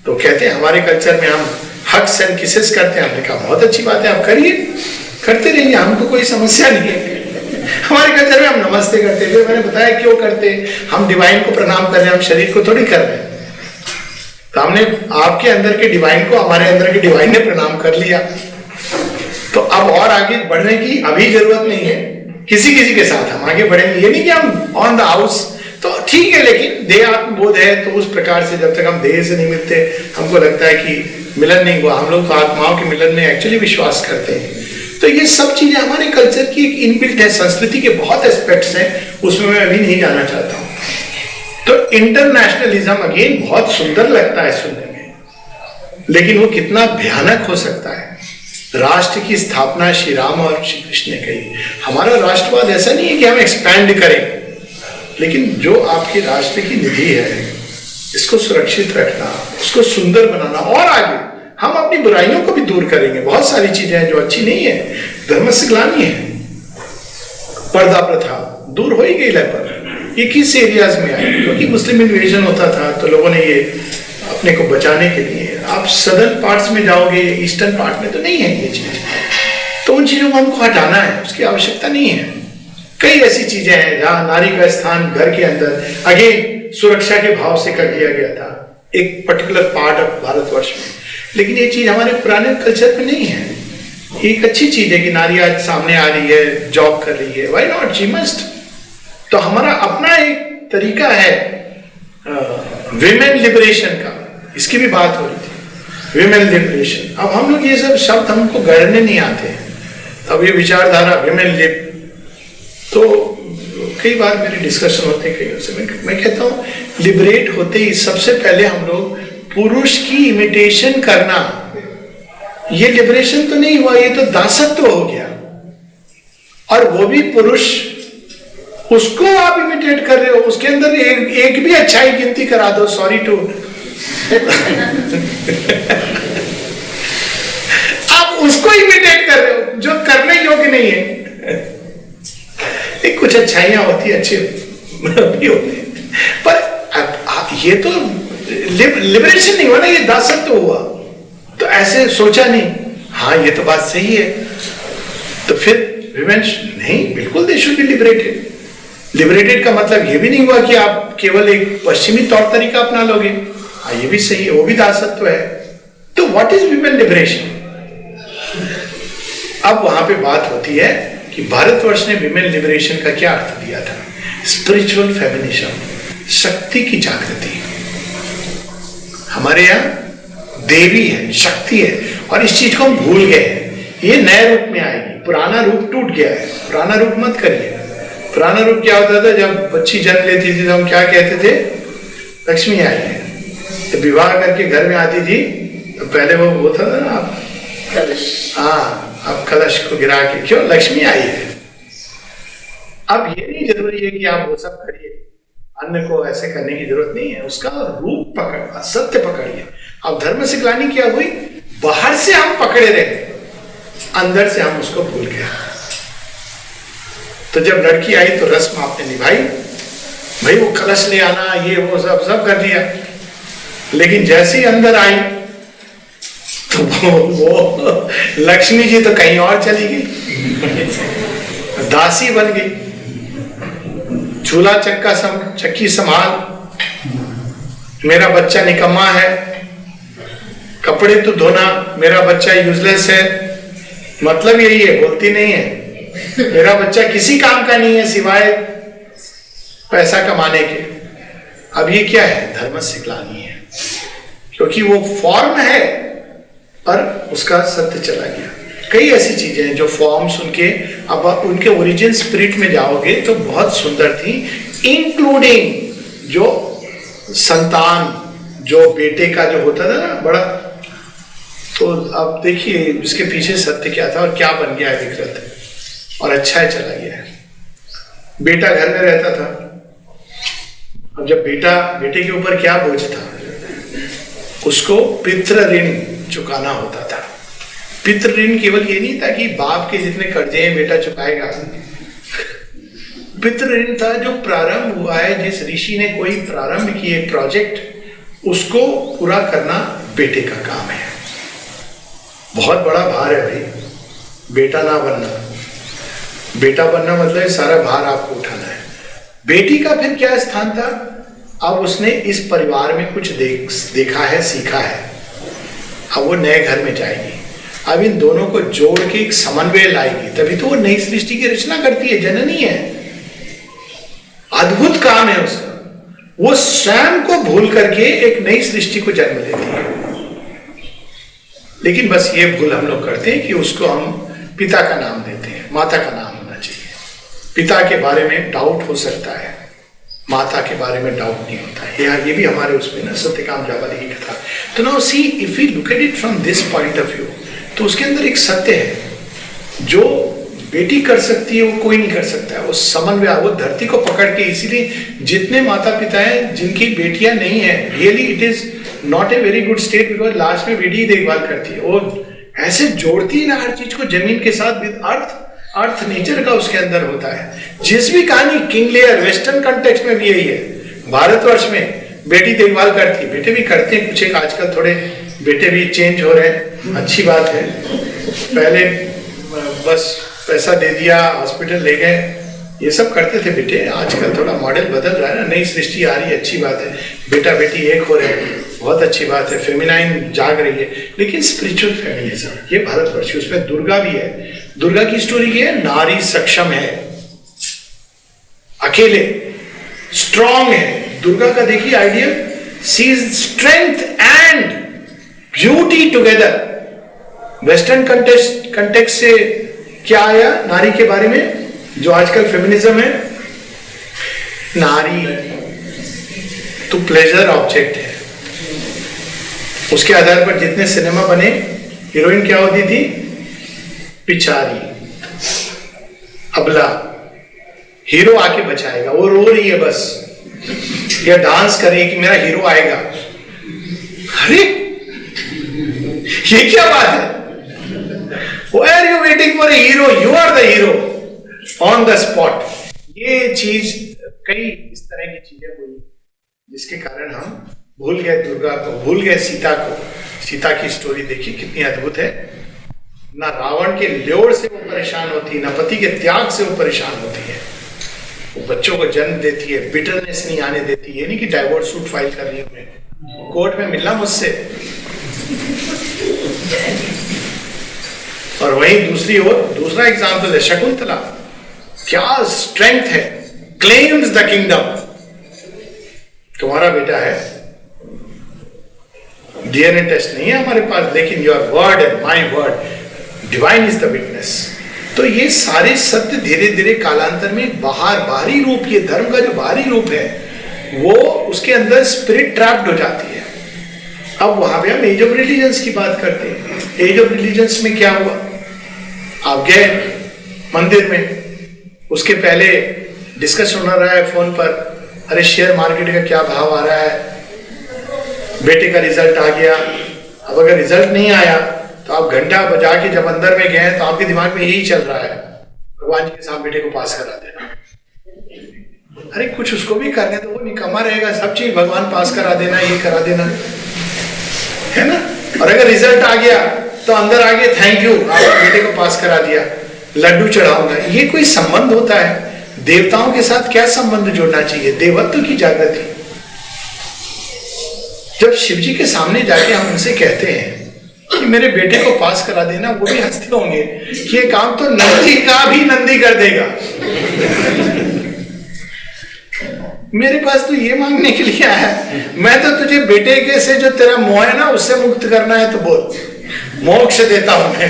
तो कहते हैं हमारे कल्चर में हम हग्स एंड किसेस करते हैं। हमने कहा बहुत अच्छी बात है, आप करिए, करते रहिए, हमको कोई समस्या नहीं है। हमारे कल्चर में हम नमस्ते करते थे, मैंने बताया क्यों करते, हम डिवाइन को प्रणाम कर रहे हैं, हम शरीर को थोड़ी कर रहे हैं। तो हमने आपके अंदर के डिवाइन को हमारे अंदर के डिवाइन ने प्रणाम कर लिया। तो अब और आगे बढ़ने की अभी जरूरत नहीं है, किसी किसी के साथ हम आगे बढ़ेंगे। ये नहीं कि हम ऑन द हाउस तो ठीक है, लेकिन देह आत्मबोध है तो उस प्रकार से जब तक हम देह से नहीं मिलते हमको लगता है कि मिलन नहीं हुआ। हम लोग तो आत्माओं के मिलन में एक्चुअली विश्वास करते हैं। तो ये सब चीजें हमारे कल्चर की एक इनबिल्ट है। संस्कृति के बहुत एस्पेक्ट्स हैं, उसमें मैं अभी नहीं जाना चाहता हूं। तो इंटरनेशनलिज्म अगेन बहुत सुंदर लगता है सुनने में, लेकिन वो कितना भयानक हो सकता है। राष्ट्र की स्थापना श्री राम और श्री कृष्ण ने कही। हमारा राष्ट्रवाद ऐसा नहीं है कि हम एक्सपैंड करें, लेकिन जो आपके राष्ट्र की निधि है इसको सुरक्षित रखना, उसको सुंदर बनाना, और आगे हम अपनी बुराइयों को भी दूर करेंगे। बहुत सारी चीजें हैं जो अच्छी नहीं है, धर्म से ग्लानि है, पर्दा प्रथा दूर हो ही गई लगभग। ये किस एरियाज में आई? क्योंकि मुस्लिम इन्वेजन होता था तो लोगों ने ये अपने को बचाने के लिए। आप सदर्न पार्ट्स में जाओगे, ईस्टर्न पार्ट में तो नहीं है ये चीज, तो उन चीजों को हमको हटाना है, उसकी आवश्यकता नहीं है। कई ऐसी चीजें हैं जहां नारी का स्थान घर के अंदर अगेन सुरक्षा के भाव से कर दिया गया था एक पर्टिकुलर पार्ट ऑफ भारतवर्ष में, लेकिन ये चीज हमारे पुराने कल्चर में नहीं है। एक अच्छी चीज है कि नारी आज सामने आ रही है, जॉब कर रही है, व्हाई नॉट, शी मस्ट। तो हमारा अपना एक तरीका है विमेन लिबरेशन का, इसकी भी बात हो रही थी, विमेन लिबरेशन। अब हम लोग ये सब शब्द हमको गढ़ने नहीं आते। अब ये विचारधारा विमेन लिब, तो कई बार मेरे डिस्कशन होते हैं कईयों से, मैं कहता हूँ लिबरेट होते ही सबसे पहले हम लोग पुरुष की इमिटेशन करना, ये लिबरेशन तो नहीं हुआ, ये तो दासत्व हो गया। और वो भी पुरुष, उसको आप इमिटेट कर रहे हो, उसके अंदर एक भी अच्छाई गिनती करा दो, सॉरी टू आप उसको इमिटेट कर रहे हो जो करने योग्य नहीं है। कुछ अच्छाइयां होती है, अच्छे भी होते हैं, पर ये तो लिबरेशन नहीं हुआ ना, ये दासत्व तो हुआ। तो ऐसे सोचा नहीं, हाँ ये तो बात सही है, तो फिर विमेन नहीं, बिल्कुल they should be liberated. Liberated का मतलब ये भी नहीं हुआ कि आप केवल एक पश्चिमी तौर तरीका अपना लोगे, हाँ ये भी सही है, वो भी दासत्व है। तो व्हाट इज विमेन लिबरेशन? अब वहां पे बात होती है कि भारतवर्ष ने विमेन लिबरेशन का क्या अर्थ दिया था? स्पिरिचुअल फेमिनिज्म, शक्ति की जागृति। हमारे यहाँ देवी है, शक्ति है, और इस चीज को हम भूल गए हैं। ये नए रूप में आएगी, पुराना रूप टूट गया है, पुराना रूप मत करिए। पुराना रूप क्या होता था? जब बच्ची जन्म लेती थी तो हम क्या कहते थे? लक्ष्मी आई है। तो विवाह करके घर में आती थी तो पहले वो होता था ना, आप हाँ, आप कलश को गिरा के, क्यों? लक्ष्मी आई है। अब ये नहीं जरूरी है कि आप वो सब करिए, अन्य को ऐसे करने की जरूरत नहीं है। उसका रूप पकड़ना, सत्य पकड़िए। अब धर्म से ग्लानि क्या हुई? बाहर से हम पकड़े रहे, अंदर से हम उसको भूल गए। तो जब लड़की आई तो रस्म आपने निभाई, भाई वो कलश ले आना, ये वो सब कर दिया, लेकिन जैसे ही अंदर आई तो वो लक्ष्मी जी तो कहीं और चली गई, दासी बन गई। चूल्हा चक्की संभाल, मेरा बच्चा निकम्मा है, कपड़े तो धोना, मेरा बच्चा यूजलेस है। मतलब यही है, बोलती नहीं है मेरा बच्चा किसी काम का नहीं है सिवाय पैसा कमाने के। अब ये क्या है? धर्म से ग्लानि है, क्योंकि वो फॉर्म है और उसका सत्य चला गया। कई ऐसी चीजें हैं जो फॉर्म्स उनके, अब आप उनके ओरिजिन स्पिरिट में जाओगे तो बहुत सुंदर थी, इंक्लूडिंग जो संतान, जो बेटे का जो होता था ना बड़ा, तो अब देखिए इसके पीछे सत्य क्या था और क्या बन गया है विकृत, और अच्छा है चला गया है। बेटा घर में रहता था, अब जब बेटे के ऊपर क्या बोझ था? उसको पितृ ऋण चुकाना होता था। पितृ ऋण केवल ये नहीं था कि बाप के जितने कर्जे हैं बेटा चुकाएगा। पितृ ऋण था जो प्रारंभ हुआ है, जिस ऋषि ने कोई प्रारंभ किए प्रोजेक्ट, उसको पूरा करना बेटे का काम है। बहुत बड़ा भार है भाई, बेटा ना बनना। बेटा बनना मतलब सारा भार आपको उठाना है। बेटी का फिर क्या स्थान था? अब उसने इस परिवार में कुछ देखा है, सीखा है, अब वो नए घर में जाएगी। अब इन दोनों को जोड़ के एक समन्वय लाएगी, तभी तो वो नई सृष्टि की रचना करती है। जननी है, अद्भुत काम है उसका। वो स्वयं को भूल करके एक नई सृष्टि को जन्म देती है। लेकिन बस ये भूल हम लोग करते हैं कि उसको हम पिता का नाम देते हैं, माता का नाम होना चाहिए। पिता के बारे में डाउट हो सकता है, माता के बारे में डाउट नहीं होता है। ये भी हमारे उसमें ना सत्यकाम जाबाली की कथा। तो now see if we look at it from this point of view, तो उसके अंदर एक सत्य है जो बेटी कर सकती है वो कोई नहीं कर सकता है। वो समन्वय, वो धरती को पकड़ के, इसीलिए जितने माता पिता हैं जिनकी बेटियां नहीं है, really it is not a very good state, because last में बेटी ही देखभाल करती है। वो ऐसे जोड़ती है ना हर चीज को जमीन के साथ, विद अर्थ नेचर का उसके अंदर होता है। जिस भी कहानी किंग लेयर, वेस्टर्न कंटेक्स्ट में भी यही है। भारतवर्ष में बेटी देखभाल करती है, बेटे भी करते हैं कुछ एक, आजकल थोड़े बेटे भी चेंज हो रहे हैं, अच्छी बात है। पहले बस पैसा दे दिया, हॉस्पिटल ले गए, ये सब करते थे बेटे। आजकल थोड़ा मॉडल बदल रहा है ना, नई सृष्टि आ रही है, अच्छी बात है। बेटा बेटी एक हो रहे हैं, बहुत अच्छी बात है, फेमिनाइन जाग रही है। लेकिन स्पिरिचुअल फेमिनिज्म, ये भारतवर्ष, उसमें दुर्गा भी है। दुर्गा की स्टोरी क्या है? नारी सक्षम है, अकेले स्ट्रॉन्ग है। दुर्गा का देखिए idea, she is strength and beauty together. Western context से क्या आया नारी के बारे में, जो आजकल फेमिनिज्म है? नारी तो प्लेजर ऑब्जेक्ट है। उसके आधार पर जितने सिनेमा बने, हीरोइन क्या होती थी? पिचारी, अबला। हीरो आके बचाएगा, वो रो रही है बस, या डांस कर रही है कि मेरा हीरो आएगा। अरे ये क्या बात है? Why are you waiting for a hero? You are the hero on the spot. ये चीज, कई इस तरह की चीजें हुई जिसके कारण हम भूल गए दुर्गा को, भूल गए सीता को। सीता की स्टोरी देखिए कितनी अद्भुत है। ना रावण के ल्योड़ से वो परेशान होती है, ना पति के त्याग से वो परेशान होती है। वो बच्चों को जन्म देती है, बिटरनेस नहीं आने देती। ये नहीं कि डाइवोर्स सूट फाइल कर रही हूं मैं, कोर्ट में मिलना मुझसे। और वहीं दूसरी ओर दूसरा एग्जाम्पल है शकुंतला। क्या स्ट्रेंथ है, क्लेम्स द किंगडम। तुम्हारा बेटा है, डीएनए टेस्ट नहीं है हमारे पास, लेकिन your word and my word, divine is the witness. तो ये सारे सत्य धीरे धीरे कालांतर में बाहरी रूप, ये धर्म का जो बाहरी रूप है, वो उसके अंदर स्पिरिट ट्रैप्ड हो जाती है। अब वहां पे हम एज ऑफ रिलीजन्स की बात करते हैं। एज ऑफ रिलीजन्स में क्या हुआ? आप गए मंदिर में, उसके पहले डिस्कस हो रहा है फोन पर, अरे शेयर मार्केट का क्या भाव आ रहा है, बेटे का रिजल्ट आ गया। अब अगर रिजल्ट नहीं आया तो आप घंटा बजा के जब अंदर में गए तो आपके दिमाग में यही चल रहा है, भगवान जी के साथ बेटे को पास करा देना। अरे कुछ उसको भी करने तो, वो निकम्मा रहेगा, सब चीज भगवान पास करा देना, ये करा देना, है ना। और अगर रिजल्ट आ गया तो अंदर आ गए, थैंक यू, आपने बेटे को पास करा दिया, लड्डू चढ़ाऊंगा। ये कोई संबंध होता है? देवताओं के साथ क्या संबंध जोड़ना चाहिए? देवत्व की जागृति। जब शिव जी के सामने जाके हम उनसे कहते हैं कि मेरे बेटे को पास करा देना, वो भी हंसते होंगे कि ये काम तो नंदी का भी नंदी कर देगा। मेरे पास तो ये मांगने के लिए आया है, मैं तो तुझे बेटे के से जो तेरा मोह है ना, उससे मुक्त करना है तो बोल, मोक्ष देता हूं मैं।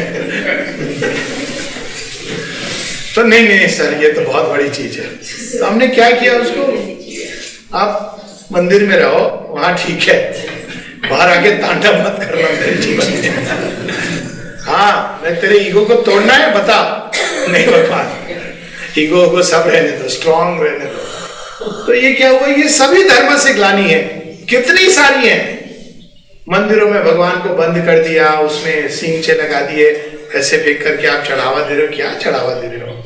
तो नहीं सर, ये तो बहुत बड़ी चीज है। तो हमने क्या किया उसको, आप मंदिर में रहो, वहां ठीक है, बाहर आके तांडव मत करना मेरे जीवन में। हाँ, मैं तेरे ईगो को तोड़ना है, बता। नहीं भगवान, ईगो को सब रहने दो, स्ट्रांग रहने दो। तो ये क्या हुआ? ये सभी धर्म से ग्लानि है, कितनी सारी है। मंदिरों में भगवान को बंद कर दिया, उसमें सिंचे लगा दिए, ऐसे फेंक करके आप चढ़ावा दे रहे हो। क्या चढ़ावा दे रहे हो?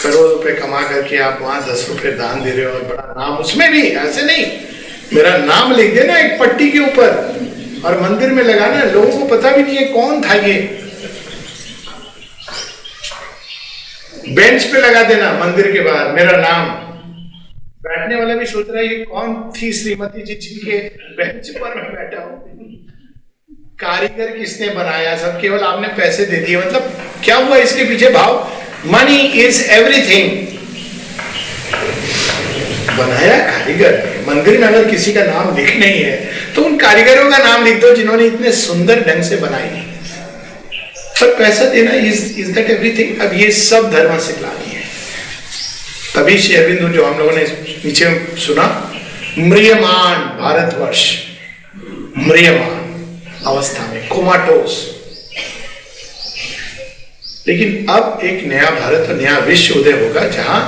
करोड़ रुपए कमा करके आप वहां 10 रुपए दान दे रहे हो, और बड़ा नाम, उसमें भी ऐसे नहीं, मेरा नाम लिख देना एक पट्टी के ऊपर और मंदिर में लगाना, लोगों को पता भी नहीं है कौन था ये। बेंच पे लगा देना मंदिर के बाहर मेरा नाम, बैठने वाला भी सोच रहा है ये कौन थी श्रीमती जी जिनके बेंच पर मैं बैठा हूं। कारीगर किसने बनाया? सब केवल आपने पैसे दे दिए। मतलब क्या हुआ इसके पीछे भाव? Money is everything. बनाया कारीगर ने। मंदिर में अगर किसी का नाम लिखना ही है तो उन कारीगरों का नाम लिख दो जिन्होंने इतने सुंदर ढंग से बनाई। पर पैसा देना इज दैट एवरीथिंग? अब ये सब धर्म से ग्लानि है। तभी श्री अरविंद जो हम लोगों ने नीचे सुना, म्रियमान भारतवर्ष, म्रियमान अवस्था में, कोमाटोस। लेकिन अब एक नया भारत और नया विश्व उदय होगा जहां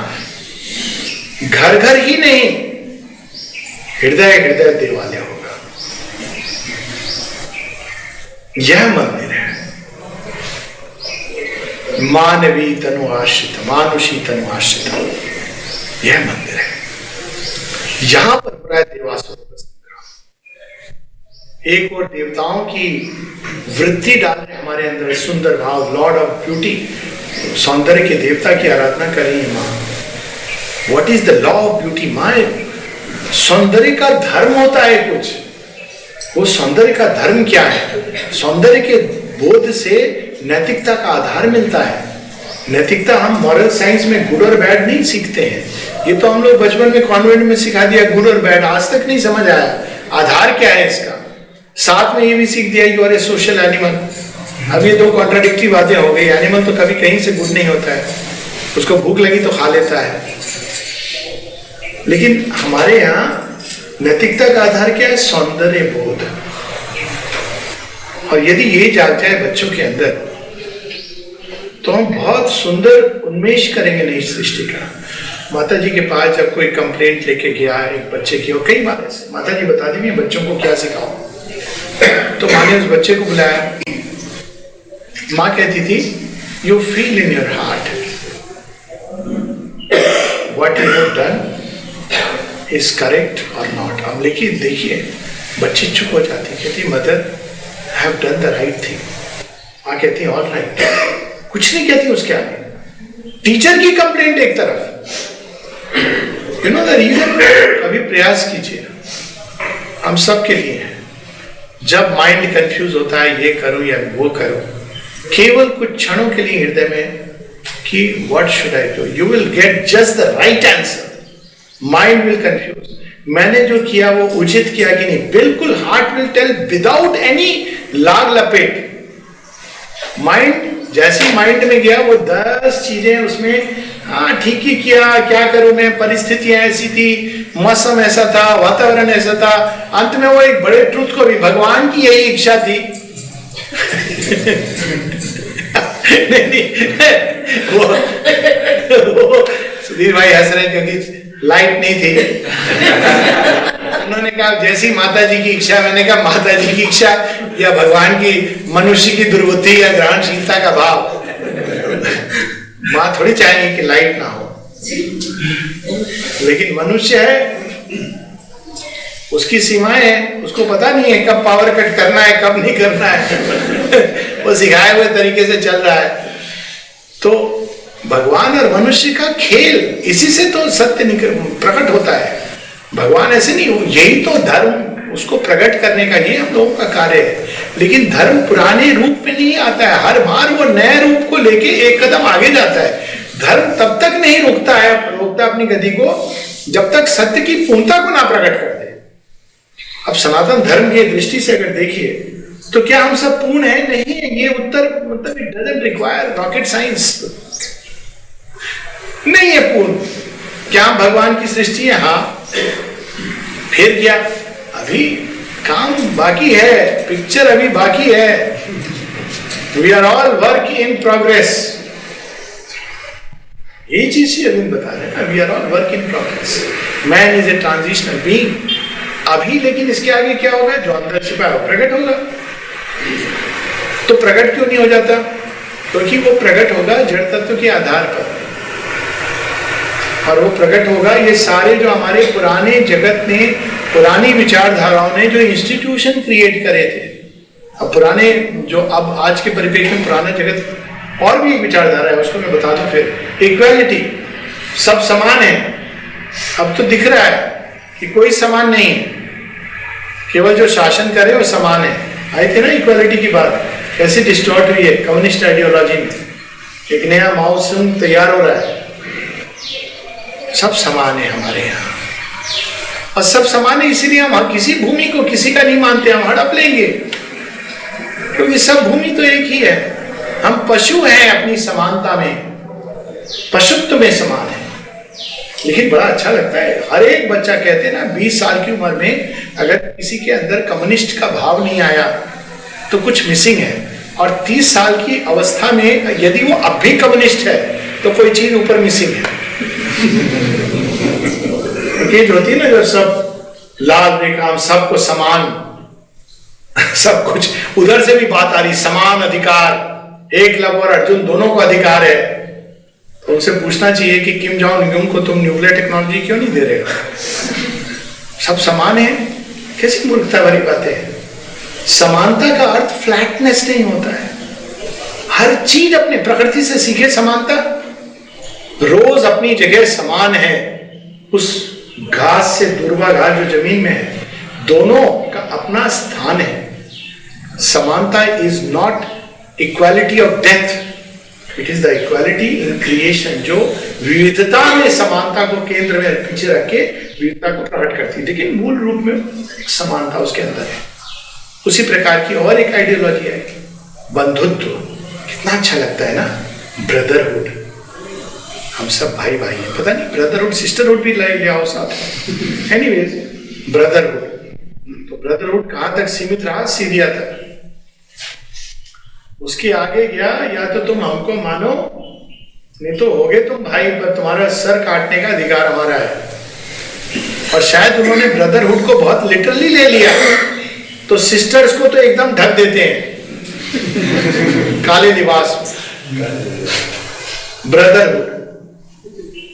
घर घर ही नहीं, हृदय हृदय देवालय होगा। यह मंदिर है, मानवी तनु आश्रित, मानुषी तनु आश्रित, यह मंदिर है। यहां पर पूरा देवासुर एक और देवताओं की वृत्ति डाल रहे हमारे अंदर, सुंदर भाव, लॉर्ड ऑफ ब्यूटी, सौंदर्य के देवता की आराधना कर रही है मां। What is the law of beauty? मां, सौंदर्य का धर्म होता है कुछ। वो सौंदर्य का धर्म क्या है? सौंदर्य के बोध से नैतिकता का आधार मिलता है। नैतिकता हम मॉरल साइंस में गुड और बैड नहीं सीखते हैं। ये तो हम लोग बचपन में कॉन्वेंट में सिखा दिया गुड और बैड, आज तक नहीं समझ आया आधार क्या है इसका। साथ में ये भी सीख दिया you are a social animal. अब ये दो कॉन्ट्राडिक्टरी बातें हो गई। एनिमल तो कभी कहीं से गुड नहीं होता है, उसको भूख लगी तो खा लेता है। लेकिन हमारे यहाँ नैतिकता का आधार क्या है? सौंदर्य बोध। और यदि ये जाग जाए बच्चों के अंदर तो हम बहुत सुंदर उन्मेष करेंगे नई सृष्टि का। माता जी के पास जब कोई कंप्लेंट लेके गया एक बच्चे की, और कई बार ऐसे माता जी बता दी बच्चों को क्या सिखाओ, तो माँ ने उस बच्चे को बुलाया। माँ कहती थी you feel in your heart what you have done is correct और नॉट। अब लेकिन देखिए बच्ची चुप हो जाती, कहती mother I have done the right thing. माँ कहती ऑल राइट, कुछ नहीं कहती उसके आगे। टीचर की कंप्लेंट एक तरफ, यू नो द रीजन। अभी प्रयास कीजिए, हम सब के लिए है। जब माइंड कंफ्यूज होता है ये करो या वो करो, केवल कुछ क्षणों के लिए हृदय में कि what should I do, you will get just the right answer. Mind will confuse, मैंने जो किया वो उचित किया कि नहीं, बिल्कुल heart will tell without any लाग लपेट। माइंड जैसे माइंड में गया वो 10 चीजें उसमें, हाँ ठीक ही किया, क्या करूं मैं, परिस्थितियां ऐसी थी, मौसम ऐसा था, वातावरण ऐसा था। अंत में वो एक बड़े ट्रुथ को भी, भगवान की यही इच्छा थी। नहीं, वो सुधीर भाई हंस रहे क्योंकि लाइट नहीं थी। उन्होंने कहा जैसी माता जी की इच्छा, मैंने कहा माता जी की इच्छा या भगवान की मनुष्य की दुर्बुद्धि या ग्रहणशीलता का भाव। माँ थोड़ी चाहेंगे कि लाइट ना हो, लेकिन मनुष्य है, उसकी सीमाएं हैं, उसको पता नहीं है कब पावर कट करना है कब नहीं करना है। वो सिखाए हुए तरीके से चल रहा है। तो भगवान और मनुष्य का खेल, इसी से तो सत्य प्रकट होता है। भगवान ऐसे नहीं हो, यही तो धर्म उसको प्रकट करने का, ये हम लोगों का कार्य है। लेकिन धर्म पुराने रूप में नहीं आता है, हर बार वो नए रूप को लेके एक कदम आगे जाता है। धर्म तब तक नहीं रुकता है, रोकता अपनी गति को, जब तक सत्य की पूर्णता को ना प्रकट कर दे। अब सनातन धर्म की दृष्टि से अगर देखिए तो क्या हम सब पूर्ण है? नहीं है। ये उत्तर मतलब it doesn't require rocket science, नहीं है पूर्ण। क्या भगवान की सृष्टि है? हाँ। फिर क्या? अभी काम बाकी है, पिक्चर अभी बाकी है। We are all work in progress. यही चीज ही अरविंद बता रहे हैं, we are all work in progress. Man is a transitional being. अभी लेकिन इसके आगे क्या होगा? जो अंदर छिपा है वो प्रकट होगा। तो प्रकट क्यों नहीं हो जाता? क्योंकि वो प्रकट होगा जड़ तत्व के आधार पर, और वो प्रकट होगा ये सारे जो हमारे पुराने जगत ने, पुरानी विचारधाराओं ने जो इंस्टीट्यूशन क्रिएट करे थे। अब पुराने जो, अब आज के परिप्रेक्ष्य में पुराना जगत और भी एक विचारधारा है, उसको मैं बता दूं फिर। इक्वालिटी, सब समान है। अब तो दिख रहा है कि कोई समान नहीं है, केवल जो शासन करे वो समान है। आई थी ना इक्वालिटी की बात, कैसे डिस्टॉर्ट हुई है कम्युनिस्ट आइडियोलॉजी में। एक नया माओ सेतुंग तैयार हो रहा है, सब समान है हमारे यहाँ। और सब समान है, इसीलिए हम किसी भूमि को किसी का नहीं मानते, हम हड़प लेंगे, क्योंकि सब भूमि तो एक ही है। हम पशु हैं अपनी समानता में, पशुत्व में समान है। लेकिन बड़ा अच्छा लगता है, हर एक बच्चा कहते हैं ना 20 साल की उम्र में अगर किसी के अंदर कम्युनिस्ट का भाव नहीं आया तो कुछ मिसिंग है, और 30 साल की अवस्था में यदि वो अब भी कम्युनिस्ट है तो कोई चीज ऊपर मिसिंग है। ये जो होती है ना, जो सब लाल रेखा, हम सबको समान, सब कुछ, उधर से भी बात आ रही समान अधिकार, एकलव्य और अर्जुन दोनों को अधिकार है, तो उनसे पूछना चाहिए कि किम जॉन्ग यून को तुम न्यूक्लियर टेक्नोलॉजी क्यों नहीं दे रहे हो? सब समान है, कैसी मूर्खता वाली बातें हैं। समानता का अर्थ फ्लैटनेस नहीं होता है, हर चीज अपने प्रकृति से सीखे समानता। रोज अपनी जगह समान है, उस घास से दुर्वा घास जो जमीन में है, दोनों का अपना स्थान है। समानता is not equality of death, it is the equality in creation, जो विविधता में समानता को केंद्र में पीछे रख के विविधता को प्रकट करती है, लेकिन मूल रूप में एक समानता उसके अंदर है। उसी प्रकार की और एक आइडियोलॉजी है बंधुत्व। कितना अच्छा लगता है ना, ब्रदरहुड, हम सब भाई भाई हैं। पता नहीं ब्रदरहुड सिस्टरहुड भी ले आओ साथ। एनीवेज, ब्रदरहुड, तो ब्रदरहुड कहां तक सीमित रहा? सीरिया तक। उसके आगे गया, या तो तुम हमको मानो नहीं तो होगे तुम भाई, पर तुम्हारा सर काटने का अधिकार हमारा है। और शायद उन्होंने ब्रदरहुड को बहुत लिटरली ले लिया, तो सिस्टर्स को तो एकदम ढक देते हैं काले लिबास। ब्रदरहुड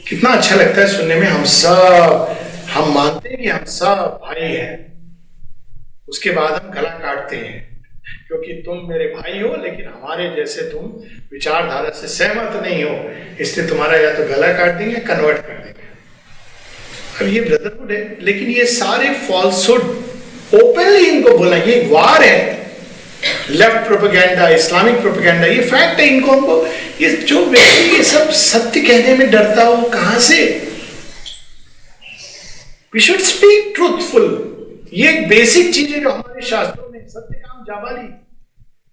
कितना अच्छा लगता है सुनने में, हम मानते हैं कि हम सब भाई हैं, उसके बाद हम गला काटते हैं क्योंकि तुम मेरे भाई हो लेकिन हमारे जैसे तुम विचारधारा से सहमत नहीं हो, इसलिए तुम्हारा या तो गला काट देंगे या कन्वर्ट कर देंगे। अब ये ब्रदरहुड है, लेकिन ये सारे फॉल्सहुड ओपनली इनको बोला, ये वार है, लेफ्ट प्रोपेगेंडा, इस्लामिक प्रोपेगेंडा, ये फैक्ट है। इनको हमको, ये जो व्यक्ति ये सब सत्य कहने में डरता हो, कहां से? वी शुड स्पीक ट्रूथफुल, ये एक बेसिक चीज है जो हमारे शास्त्रों में, सत्य काम जाबाली,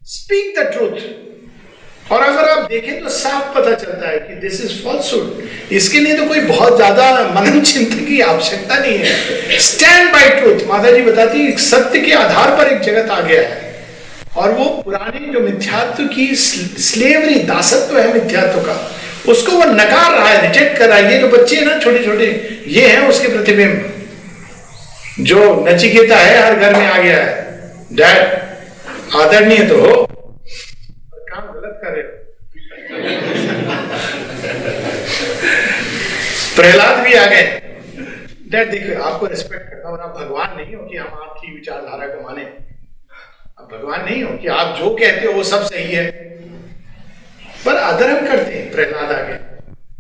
स्पीक द ट्रूथ। और अगर आप देखें तो साफ पता चलता है कि दिस इज फॉल्सहुड। इसके लिए तो कोई बहुत ज्यादा मनन चिंतन की आवश्यकता नहीं है। Stand by truth. माता जी बताती है सत्य के आधार पर एक जगत आ गया है, और वो पुरानी जो मिथ्यात्व की स्लेवरी, दासत्व है मिथ्यात्व का, उसको वो नकार रहा है, रिजेक्ट कर रहा है। ये जो बच्चे हैं ना छोटे छोटे, ये हैं उसके प्रतिबिंब। जो नचिकेता है हर घर में आ गया है, डैड आदरणीय तो हो पर काम गलत कर रहे हो। प्रहलाद भी आ गए, डैड देखो आपको रिस्पेक्ट करता हूं, आप भगवान नहीं हो कि हम आपकी विचारधारा को माने, आप भगवान नहीं हो कि आप जो कहते हो वो सब सही है, पर अधर्म करते हैं। प्रहलाद आ गए,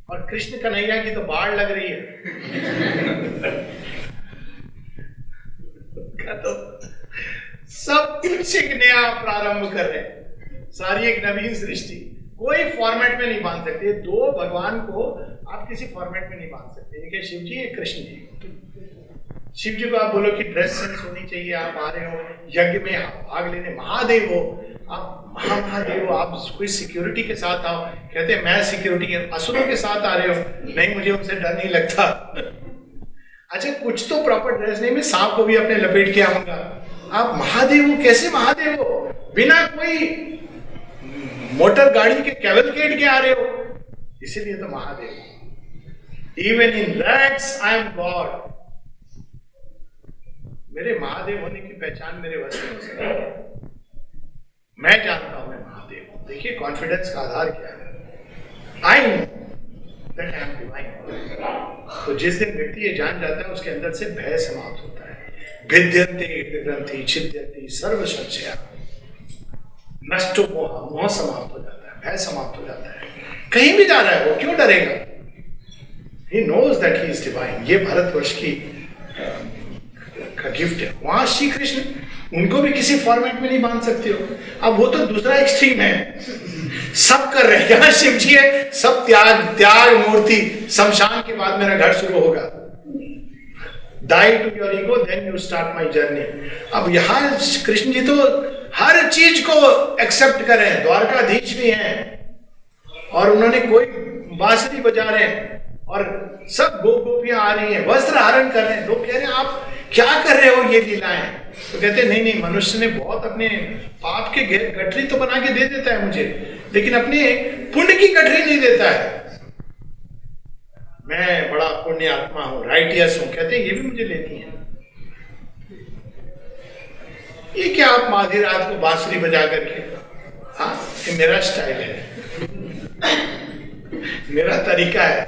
और कृष्ण कन्हैया की तो बाढ़ लग रही है। तो सब कुछ एक नया प्रारंभ कर रहे हैं, सारी एक नवीन सृष्टि। कोई फॉर्मेट में नहीं बांध सकते, दो भगवान को आप किसी फॉर्मेट में नहीं बांध सकते। एक है शिव जी, एक कृष्ण जी। शिव जी को आप बोलो कि ड्रेस सेंस होनी चाहिए, आप आ रहे हो यज्ञ में भाग लेने, महादेव हो आप, महादेव हो आप, कोई सिक्योरिटी के साथ आओ, कहते हैं मैं सिक्योरिटी के असुरों के साथ आ रहे हो, नहीं मुझे उनसे डर नहीं लगता। अच्छा कुछ तो प्रॉपर ड्रेस नहीं, मैं सांप को भी अपने लपेट के आऊंगा। आप महादेव हो, कैसे महादेव हो? बिना कोई मोटर गाड़ी के कैवलकेड के आ रहे हो, इसीलिए तो महादेव हो। Even in rags I am God. मेरे महादेव होने की पहचान मेरे वश में हो सकती, मैं जानता हूं मैं महादेव हूं। देखिए कॉन्फिडेंस का आधार क्या है, I know that I am divine. तो जिस दिन व्यक्ति ये जान जाता है, उसके अंदर से भय समाप्त होता है। भिद्यन्ते ग्रंथि छिद्यन्ति सर्व संशया, नष्टो मोह, मोह समाप्त हो जाता है, भय समाप्त हो जाता है। कहीं भी जा रहा है वो, क्यों डरेगा? He knows that he is divine। ये भारतवर्ष की का गिफ्ट है। वहां श्री कृष्ण, उनको भी किसी फॉर्मेट में नहीं बांध सकते हो। अब वो तो दूसरा एक्सट्रीम है, सब कर रहे हैं। यहाँ शिव जी है, सब त्याग, त्याग मूर्ति, शमशान के बाद मेरा घर शुरू होगा। Die to your ego then you start my journey. अब यहाँ कृष्ण जी तो हर चीज को एक्सेप्ट करें, द्वारकाधीश भी हैं और उन्होंने कोई बांसुरी बजा रहे हैं और सब गोपियां आ रही हैं, वस्त्र हरण कर रहे हैं। लोग कह रहे हैं आप क्या कर रहे हो ये लीलाएं? तो कहते हैं नहीं नहीं, मनुष्य ने बहुत अपने पाप के गठरी तो बना के दे देता है मुझे, लेकिन अपने पुण्य की गठरी नहीं देता है। मैं बड़ा पुण्य आत्मा हूं, राइटियस हूं, कहते हैं ये भी मुझे लेनी है। ये क्या आप आधी रात को बांसुरी बजा करके, हाँ ये मेरा स्टाइल है, मेरा तरीका है।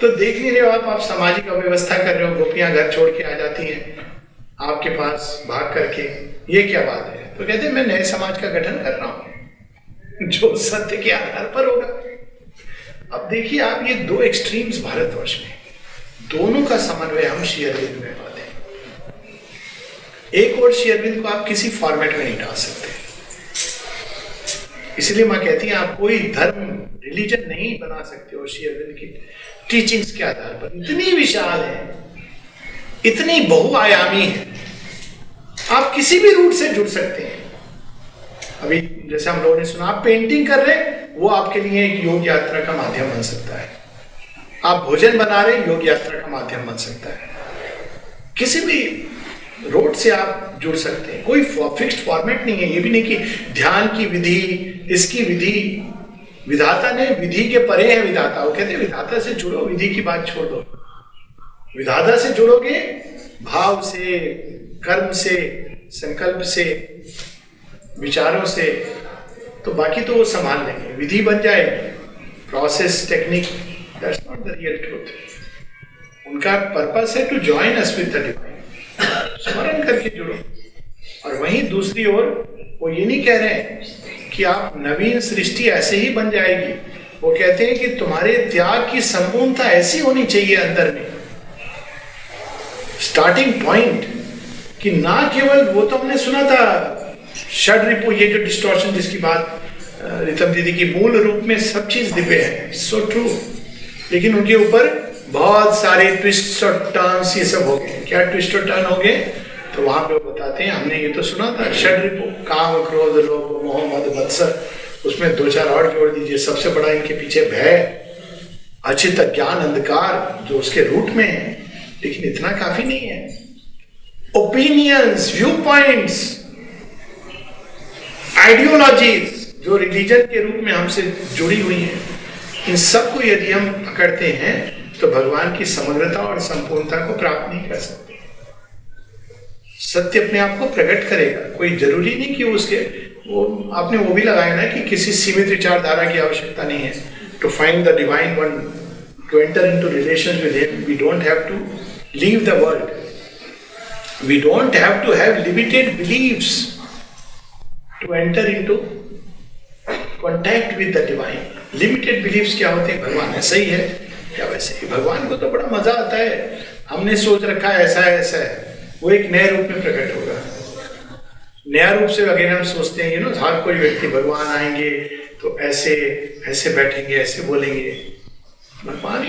तो देख नहीं रहे हो आप सामाजिक अव्यवस्था कर रहे हो, गोपियां घर छोड़ के आ जाती हैं आपके पास भाग करके, ये क्या बात है? तो कहते हैं मैं नए समाज का गठन कर रहा हूं जो सत्य के आधार पर होगा। अब देखिए आप, ये दो एक्सट्रीम्स भारतवर्ष में, दोनों का समन्वय हम श्री अरविंद में पाते हैं। एक और श्री अरविंद को आप किसी फॉर्मेट में नहीं डाल सकते, इसलिए मां कहती है आप कोई धर्म रिलीजन नहीं बना सकते हो श्री अरविंद की टीचिंग्स के आधार पर। इतनी विशाल है, इतनी बहुआयामी है, आप किसी भी रूट से जुड़ सकते हैं। अभी जैसे हम लोगों ने सुना, आप पेंटिंग कर रहे हैं, वो आपके लिए एक योग यात्रा का माध्यम बन सकता है। आप भोजन बना रहे हैं, योग यात्रा का माध्यम बन सकता है। किसी भी रोड से आप जुड़ सकते हैं, कोई फिक्स्ड फॉर्मेट नहीं है। ये भी नहीं कि ध्यान की विधि, इसकी विधि, विधाता ने विधि के परे है विधाता। वो कहते हैं विधाता से जुड़ो, विधि की बात छोड़ दो। विधाता से जुड़ोगे भाव से, कर्म से, संकल्प से, विचारों से, तो बाकी तो वो संभाल लेंगे, विधि बन जाएगी, process, technique, that's not the real truth. उनका पर्पस है to join us with the divine, स्मरण करके जुड़ो। और वहीं दूसरी ओर वो ये नहीं कह रहे हैं कि आप नवीन सृष्टि ऐसे ही बन जाएगी, वो कहते हैं कि तुम्हारे त्याग की संपूर्णता ऐसी होनी चाहिए अंदर में, स्टार्टिंग पॉइंट, कि ना केवल वो तो हमने सुना था षड रिपु, ये जो डिस्टॉर्शन जिसकी बात रितम दीदी की, मूल रूप में सब चीज दिव्य है, सो ट्रू, लेकिन उनके ऊपर बहुत सारे ट्विस्ट और टर्न्स ये सब हो गए। क्या ट्विस्ट और टर्न हो गए? तो वहां पे वो बताते हैं, हमने ये तो सुना था षड रिपु, काम, क्रोध, लोभ, मोह, मद, मत्सर, उसमें दो चार और जोड़ दीजिए। सबसे बड़ा इनके पीछे भय, अचित ज्ञान, अंधकार जो उसके रूट में है, लेकिन इतना काफी नहीं है। ओपिनियंस, व्यू पॉइंट्स, आइडियोलॉजीज जो रिलीजन के रूप में हमसे जुड़ी हुई हैं, इन सबको यदि हम पकड़ते हैं तो भगवान की समग्रता और संपूर्णता को प्राप्त नहीं कर सकते। सत्य अपने आप को प्रकट करेगा, कोई जरूरी नहीं कि उसके वो आपने वो भी लगाया ना कि किसी सीमित विचारधारा की आवश्यकता नहीं है। To find the divine one, to enter into relation with him, we don't have to leave the world, we don't have to have limited beliefs to enter into contact with the divine. Limited beliefs क्या होते हैं? भगवान ऐसा ही है या वैसे ही? भगवान को तो बड़ा मजा आता है, हमने सोच रखा है ऐसा है ऐसा है, वो एक नए रूप में प्रकट होगा। नया रूप से अगर हम सोचते हैं हर कोई व्यक्ति भगवान आएंगे तो ऐसे ऐसे बैठेंगे, ऐसे बोलेंगे, भगवान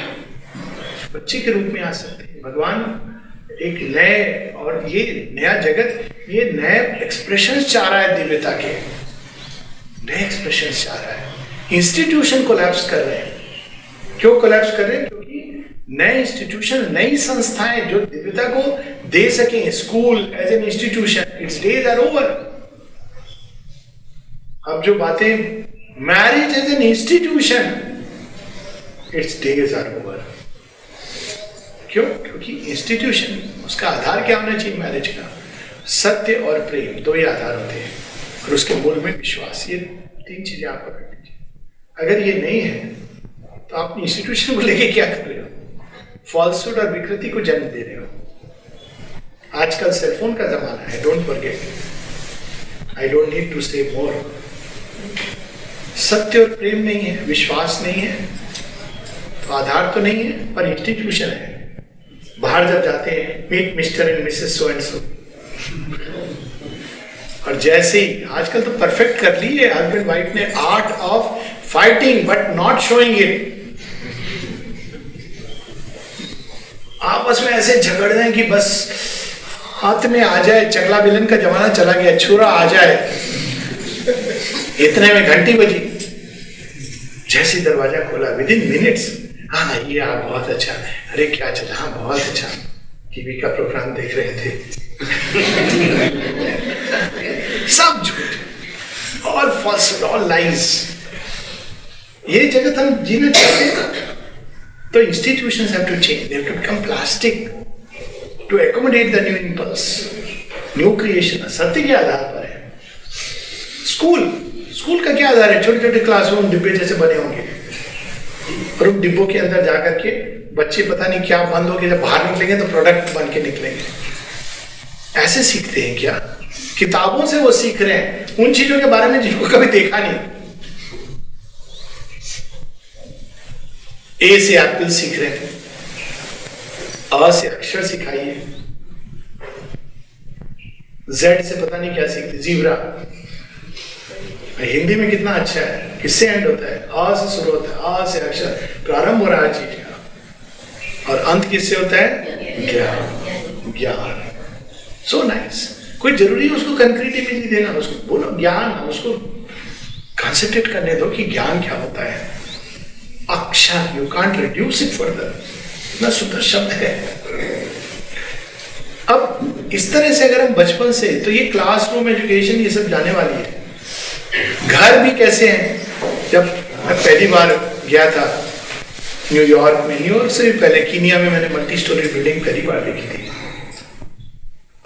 बच्चे के रूप में आ सकते हैं। भगवान एक नए, और ये नया जगत, ये नए एक्सप्रेशन चाह रहा है, दिव्यता के नए एक्सप्रेशन चाह रहा है। इंस्टीट्यूशन कोलैप्स कर रहे हैं। क्यों कोलैप्स कर रहे हैं? क्योंकि नए इंस्टीट्यूशन, नई संस्थाएं जो दिव्यता को दे सकें, school as an institution, its days are over. अब जो बातें marriage as an institution, its days are over. क्यों? क्योंकि इंस्टीट्यूशन, उसका आधार क्या होना चाहिए? मैरिज का सत्य और प्रेम, दो ही आधार होते हैं, और उसके मूल में विश्वास। ये तीन चीजें आप पकड़ लीजिए। अगर ये नहीं है तो आप इंस्टीट्यूशन को लेके क्या कर रहे हो? फॉल्सहुड और विकृति को जन्म दे रहे हो। आजकल सेलफोन का जमाना है, don't forget, I don't need to say more. सत्य और प्रेम नहीं है, विश्वास नहीं है, तो आधार तो नहीं है, पर इंस्टीट्यूशन है। बाहर जब जाते हैं, meet mister and missus so and so, और जैसे ही आजकल तो परफेक्ट कर ली है हस्बैंड वाइफ ने, art of fighting but not showing it. आपस में ऐसे झगड़ रहे हैं कि बस हाथ में आ जाए, चकला बेलन का जमाना चला गया, छुरा आ जाए। इतने में घंटी बजी, जैसे दरवाजा खोला विदिन मिनट्स, हाँ ये आप बहुत अच्छा, अरे क्या चला, हाँ बहुत अच्छा, टीवी का प्रोग्राम देख रहे थे। सब झूठ, ऑल फॉल्स, ऑल लाइज। ये जगत हम जीना चाहते हैं तो institutions have to change, they have to become plastic to accommodate the new impulse, new creation. सत्य के आधार पर है। स्कूल का क्या आधार है? छोटे छोटे क्लासरूम डिब्बे जैसे बने होंगे, और उन डिब्बों के अंदर जाकर के बच्चे पता नहीं क्या बंद होके जब बाहर निकलेंगे तो प्रोडक्ट बन के निकलेंगे। ऐसे सीखते हैं क्या? किताबों से वो सीख रहे हैं उन चीजों के बारे में जिनको कभी देखा नहीं। ए से एप्पल सीख रहे हैं, अ से अक्षर सिखाइए, जेड से पता नहीं क्या सीखते, जीब्रा। हिंदी में कितना अच्छा है, किससे एंड होता है? आ से शुरू होता है, आ से अक्षर प्रारंभ हो रहा है चीज का, और अंत किससे होता है? ज्ञान। So nice. कोई जरूरी उसको कंक्रीट इमेज नहीं देना, उसको बोलो ज्ञान, उसको कंसेंट्रेट करने दो कि ज्ञान क्या होता है। अक्षर, you can't reduce it further, इतना सुंदर शब्द है। अब इस तरह से अगर हम बचपन से, तो ये क्लासरूम एजुकेशन ये सब जाने वाली है। घर भी कैसे हैं? जब मैं पहली बार गया था न्यूयॉर्क में, न्यूयॉर्क से भी पहले कीनिया में मैंने मल्टी स्टोरी बिल्डिंग पहली बार देखी थी।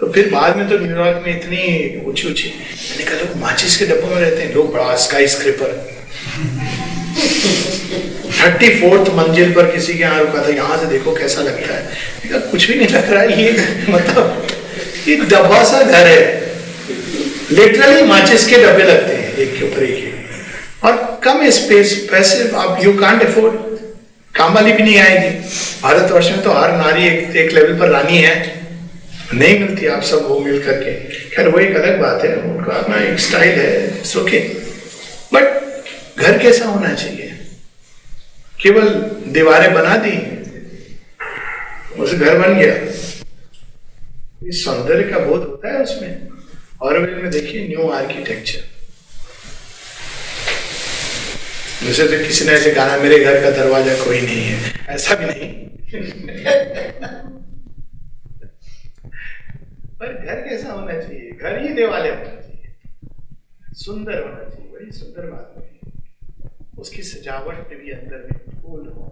तो फिर बाद में तो न्यूयॉर्क में इतनी ऊंची ऊंची, मैंने कहा लोग माचिस के डब्बों में रहते हैं, लोग बड़ा स्काई स्क्रेपर 34th मंजिल पर किसी के यहाँ रुका था, यहाँ से देखो कैसा लगता है। कुछ भी नहीं लग रहा है, ये मतलब ये डब्बा सा घर है, लिटरली माचिस के डब्बे लगते हैं एक के ऊपर एक, और कम स्पेस, पैसे आप यू कांट अफोर्ड। काम वाली भी नहीं आएगी। भारतवर्ष में तो हर नारी एक लेवल पर रानी है, नहीं मिलती आप सब वो मिल करके। खैर वो एक अलग बात है, उनका अपना एक स्टाइल है, ओके। बट घर कैसा होना चाहिए? केवल दीवारें बना दी, उस घर बन गया? इस सौंदर्य का बोध होता है उसमें? ऑरवेल में देखिए न्यू आर्किटेक्चर, जैसे तो किसी ने ऐसे गाना, मेरे घर का दरवाजा कोई नहीं है, ऐसा भी नहीं। पर घर कैसा होना चाहिए? घर ही देवालय होना चाहिए, सुंदर होना चाहिए, बड़ी सुंदर बात है। उसकी सजावट में भी अंदर में फूल हो,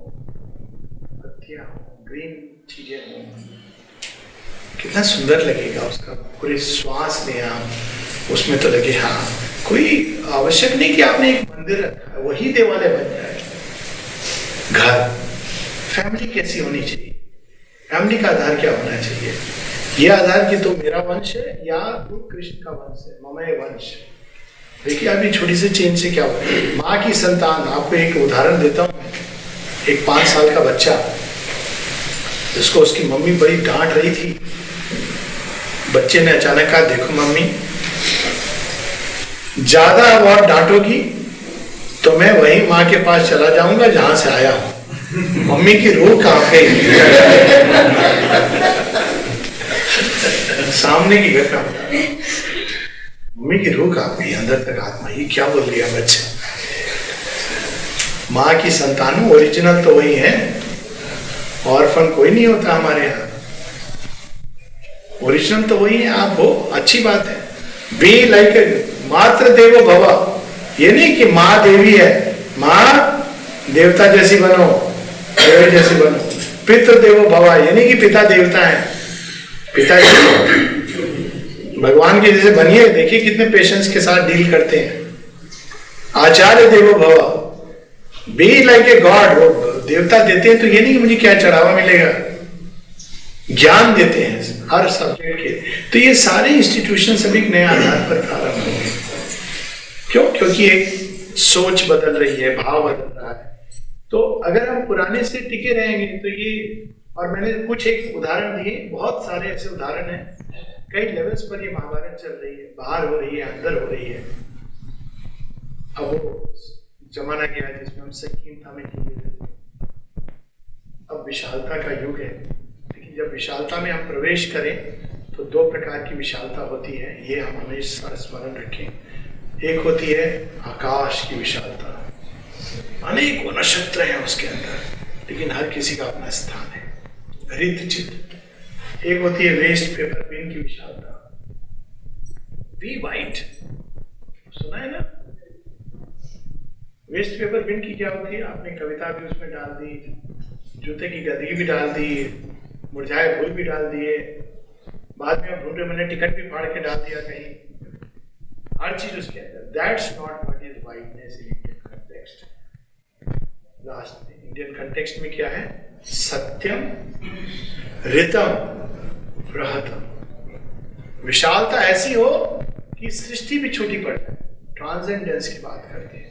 पत्तियां हो, ग्रीन चीजें हो, कितना सुंदर लगेगा। उसका पूरे श्वास में आप उसमें तो लगे, हाँ कोई आवश्यक नहीं कि आपने एक मंदिर रखा है, वही देवालय बन जाए। घर, फैमिली कैसी होनी चाहिए? फैमिली का आधार क्या होना चाहिए? ये आधार कि तो मेरा वंश है या तू कृष्ण का वंश है, ममय वंश। देखिए अभी छोटी सी चेंज से क्या हुआ, माँ की संतान। आपको एक उदाहरण देता हूँ, एक 5 साल का बच्चा, जिसको उसकी मम्मी बड़ी डांट रही थी। बच्चे ने अचानक कहा, देखो मम्मी, ज्यादा और डांटोगी तो मैं वही माँ के पास चला जाऊंगा जहां से आया हूं। मम्मी की रूह कांप गई। सामने की घटना, मम्मी की रूह कांप गई अंदर तक। आत्मा, ये क्या बोल गया बच्चा? माँ की संतान, ओरिजिनल तो वही है, ऑर्फन कोई नहीं होता हमारे यहाँ, ओरिजिनल तो वही है। आप हो, अच्छी बात है। बी लाइक मात्र देवो भव, ये नहीं कि माँ देवी है, माँ देवता जैसी बनो, देवी जैसी बनो। पितृ देवो भव, ये नहीं कि पिता देवता है, पिता भगवान के जैसे बनिए। देखिए कितने पेशेंस के साथ डील करते हैं। आचार्य देवो भव, बी लाइक ए गॉड। वो देवता देते हैं तो ये नहीं कि मुझे क्या चढ़ावा मिलेगा, ज्ञान देते हैं हर सब्जेक्ट के। तो ये सारे इंस्टीट्यूशन सभी एक नए आधार पर प्रारंभ होंगे। क्यों? क्योंकि एक सोच बदल रही है, भाव बदल रहा है। तो अगर हम पुराने से टिके रहेंगे तो ये, और मैंने कुछ एक उदाहरण दिए, बहुत सारे ऐसे उदाहरण हैं, कई लेवल्स पर ये महाभारत चल रही है, बाहर हो रही है, अंदर हो रही है। अब वो जमाना गया जिसमें हम संकीर्णता में जीते थे, अब विशालता का युग है। कि जब विशालता में हम प्रवेश करें तो दो प्रकार की विशालता होती है, ये हम हमेशा स्मरण रखें। एक होती है आकाश की विशालता, अनेकों नक्षत्र हैं उसके अंदर, लेकिन हर किसी का अपना स्थान है, रित चित। एक होती है वेस्ट पेपर पिन की विशालता, बी वाइट, सुना है ना? वेस्ट पेपर पिन की क्या होती है? आपने कविता भी उसमें डाल दी, जूते की गंदगी भी डाल दी, मुरझाए फूल भी डाल दिए, बाद में आप ढूंढे, मैंने टिकट भी फाड़ के डाल दिया कहीं, हर चीज उसके अंदर। That's not what is whiteness in Indian context. Last में इंडियन कंटेक्स्ट में क्या है? सत्यम ऋतम बृहतम। विशालता ऐसी हो कि सृष्टि भी छोटी पड़ जाए, ट्रांसेंडेंस की बात करते हैं।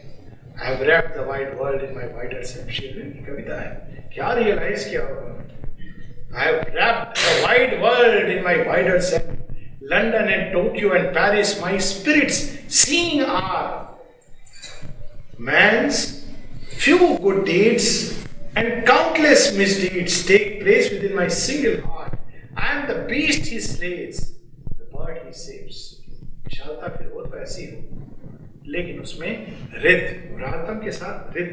I have wrapped the wide world in my wider self, Sherwin की कविता है। क्या रियलाइज किया होगा? I have wrapped the wide world in my wider self. London and Tokyo and Paris, my spirits seeing are. Man's few good deeds and countless misdeeds take place within my single heart. I am the beast he slays, the bird he saves. विशालता फिर हो तो ऐसी हो, लेकिन उसमें रित, रातम के साथ रित,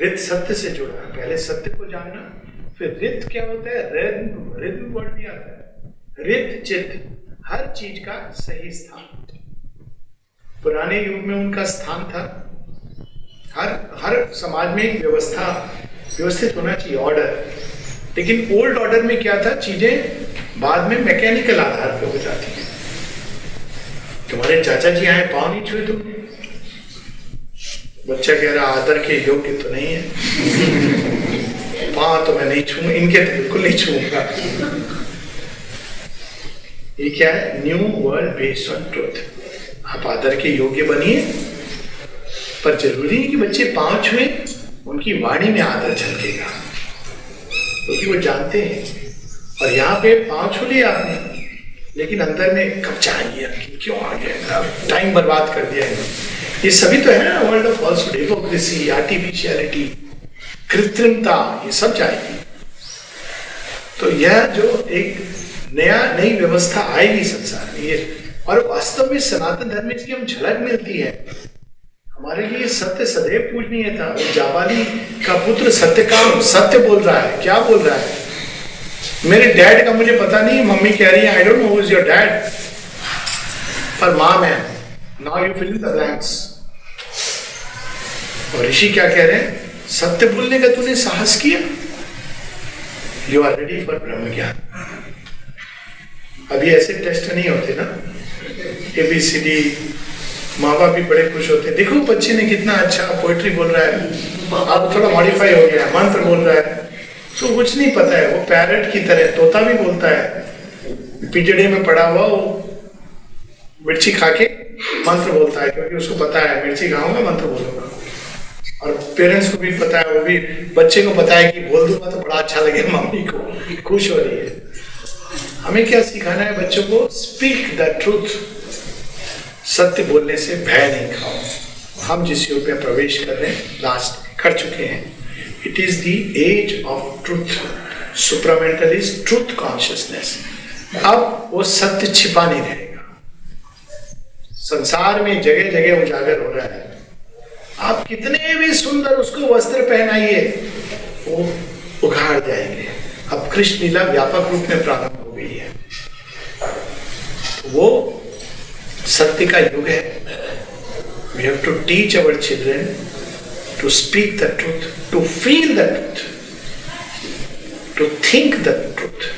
रित सत्य से जुड़ा है। पहले सत्य को जानना, फिर रित क्या होता है? रिद्म, रिद्म वर्ड भी आता है, रित चित, हर चीज का सही स्थान। पुराने युग में उनका स्थान था, हर समाज में एक व्यवस्था, व्यवस्थित होना चाहिए, ऑर्डर। लेकिन ओल्ड ऑर्डर में क्या था? चीजें बाद में मैकेनिकल आधार पर हो जाती है। तुम्हारे चाचा जी आए, पाँव नहीं छुए तुमने? बच्चा कह रहा आदर के योग्य तो नहीं है, पाँव तो मैं नहीं छूऊंगा, इनके तो बिल्कुल नहीं छूऊंगा। ये क्या है? New world based on truth. आप आदर के योग्य बनिए, पर जरूरी नहीं कि बच्चे पाँव छुए, उनकी वाणी में आदर झलकेगा, क्योंकि वो जानते हैं। और यहाँ पे पाँव छू लिया आपने, लेकिन अंदर में कब चाहिए, क्यों आ गया, टाइम बर्बाद कर दिया है। ये सभी तो है ना world of falsehood, hypocrisy, artificiality, कृत्रिमता, ये सब चाहिए। तो यह जो एक नई व्यवस्था आएगी संसार में, ये, और वास्तव में सनातन धर्म में इसकी हम झलक मिलती है। हमारे लिए सत्य सदैव पूजनीय था। जाबाली का पुत्र सत्यकाम सत्य बोल रहा है। क्या बोल रहा है? मेरे डैड का मुझे पता नहीं, मम्मी कह रही है I don't know who is your dad, पर मां मैं, now you fill in the blanks. और ऋषि क्या कह रहे हैं? सत्य बोलने का तूने साहस किया, यू आर रेडी फॉर ब्रह्म ज्ञान। अभी ऐसे टेस्ट नहीं होते ना, ABCD, माँ बाप भी बड़े खुश होते हैं, देखो बच्चे ने कितना अच्छा पोएट्री बोल रहा है, अब थोड़ा मॉडिफाई हो गया, मंत्र बोल रहा है, तो कुछ नहीं पता है, वो पैरट की तरह तोता भी बोलता है, पिंजड़े में पड़ा हुआ वो मिर्ची खा के मंत्र बोलता है, क्योंकि उसको पता है मिर्ची खाऊंगा मंत्र बोलूंगा। और पेरेंट्स को भी पता है, वो भी बच्चे को पता है कि बोल दूंगा तो बड़ा अच्छा लगेगा, मम्मी को खुश हो रही है। हमें क्या सिखाना है बच्चों को? Speak the truth. सत्य बोलने से भय नहीं खाओ। हम जिस युग में प्रवेश कर रहे हैं, लास्ट कर चुके हैं, it is the age of truth, supramentalist truth consciousness. अब वो सत्य छिपा नहीं रहेगा, संसार में जगह जगह उजागर हो रहा है। आप कितने भी सुंदर उसको वस्त्र पहनाइए, वो उघाड़ जाएंगे। अब कृष्ण लीला व्यापक रूप में प्रारंभ हो गई है, वो सत्य का युग है। We have to teach our children to speak the truth, to feel the truth, to think the truth,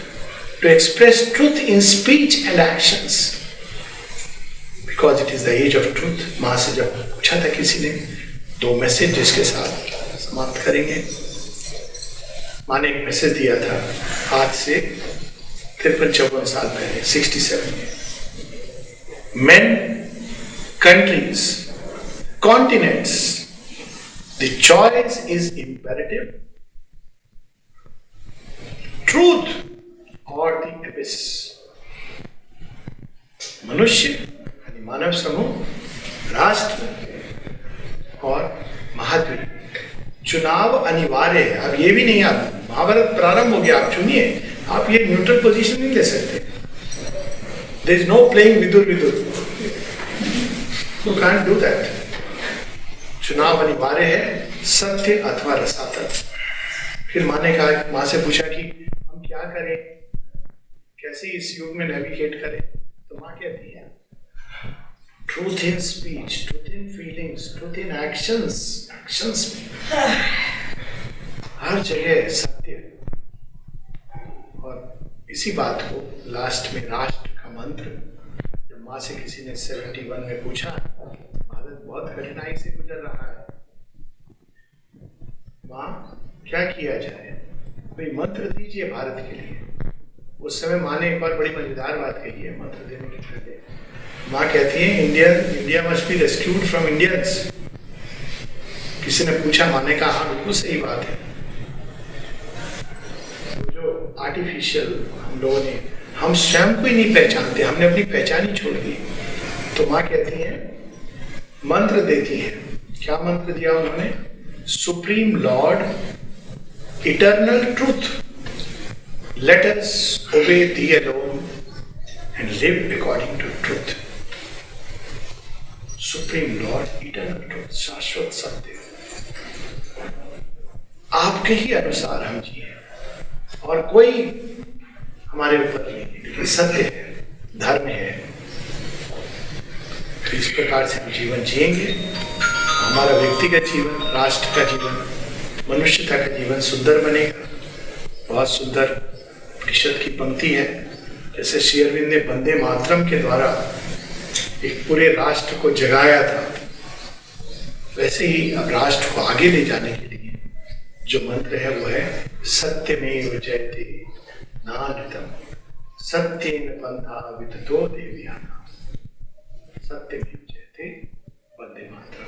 to express truth in speech and actions, because it is the age of truth. माँ से जब पूछा था किसी ने, दो message जिसके साथ समाप्त करेंगे। माँ ने एक मैसेज दिया था आज से 53-54 साल पहले, 67 में। Men, countries, continents, the choice is imperative. Truth or the abyss. मनुष्य यानी मानव समूह, राष्ट्र और महाद्वीप, चुनाव अनिवार्य है। अब ये भी नहीं, आप महाभारत प्रारंभ हो गया, आप चुनिए। आप ये न्यूट्रल पोजीशन नहीं ले सकते। There is no playing Vidur Vidur, you can't do that. चुनाव अनिवार्य है, सत्य अथवा रसातल। फिर माँ ने कहा, माँ से पूछा कि हम क्या करें, कैसे इस युग में नेविगेट करें। तो माँ कहती है truth in speech, truth in feelings, truth in actions, actions में हर जगह सत्य। और इसी बात को लास्ट में राष्ट्र का मंत्र, जब माँ से किसी ने 71 में पूछा, भारत बहुत कठिनाई से गुजर रहा है, माँ क्या किया जाए, कोई मंत्र दीजिए भारत के लिए। उस समय माँ ने एक बार बड़ी मजेदार बात कही है मंत्र देने के पहले। माँ कहती है India must be rescued from Indians. किसी ने पूछा, माँ ने कहा हाँ बिल्कुल सही बात है। तो जो आर्टिफिशियल हम लोगों ने, हम स्वयं को ही नहीं पहचानते, हमने अपनी पहचान ही छोड़ दी। तो माँ कहती है, मंत्र देती है। क्या मंत्र दिया उन्होंने? Supreme Lord eternal truth, let us obey thee alone and live according to truth. Supreme Lord, eternal truth, शाश्वत सत्य, आपके ही अनुसार हम जिए और कोई हमारे ऊपर नहीं, लेकिन सत्य है, धर्म है। तो इस प्रकार से हम जीवन जिएंगे, हमारा व्यक्तिगत जीवन, राष्ट्र का जीवन, मनुष्यता का जीवन सुंदर बनेगा। बहुत सुंदर परिषद की पंक्ति है, जैसे श्री अरविंद ने वंदे मातरम के द्वारा एक पूरे राष्ट्र को जगाया था, वैसे ही अब राष्ट्र को आगे ले जाने के लिए जो मंत्र है वो है सत्यमेव जयते नानृतम सत्येन पंथा विदतो देवयानाम्। सत्यमेव जयते, वंदे मातरम।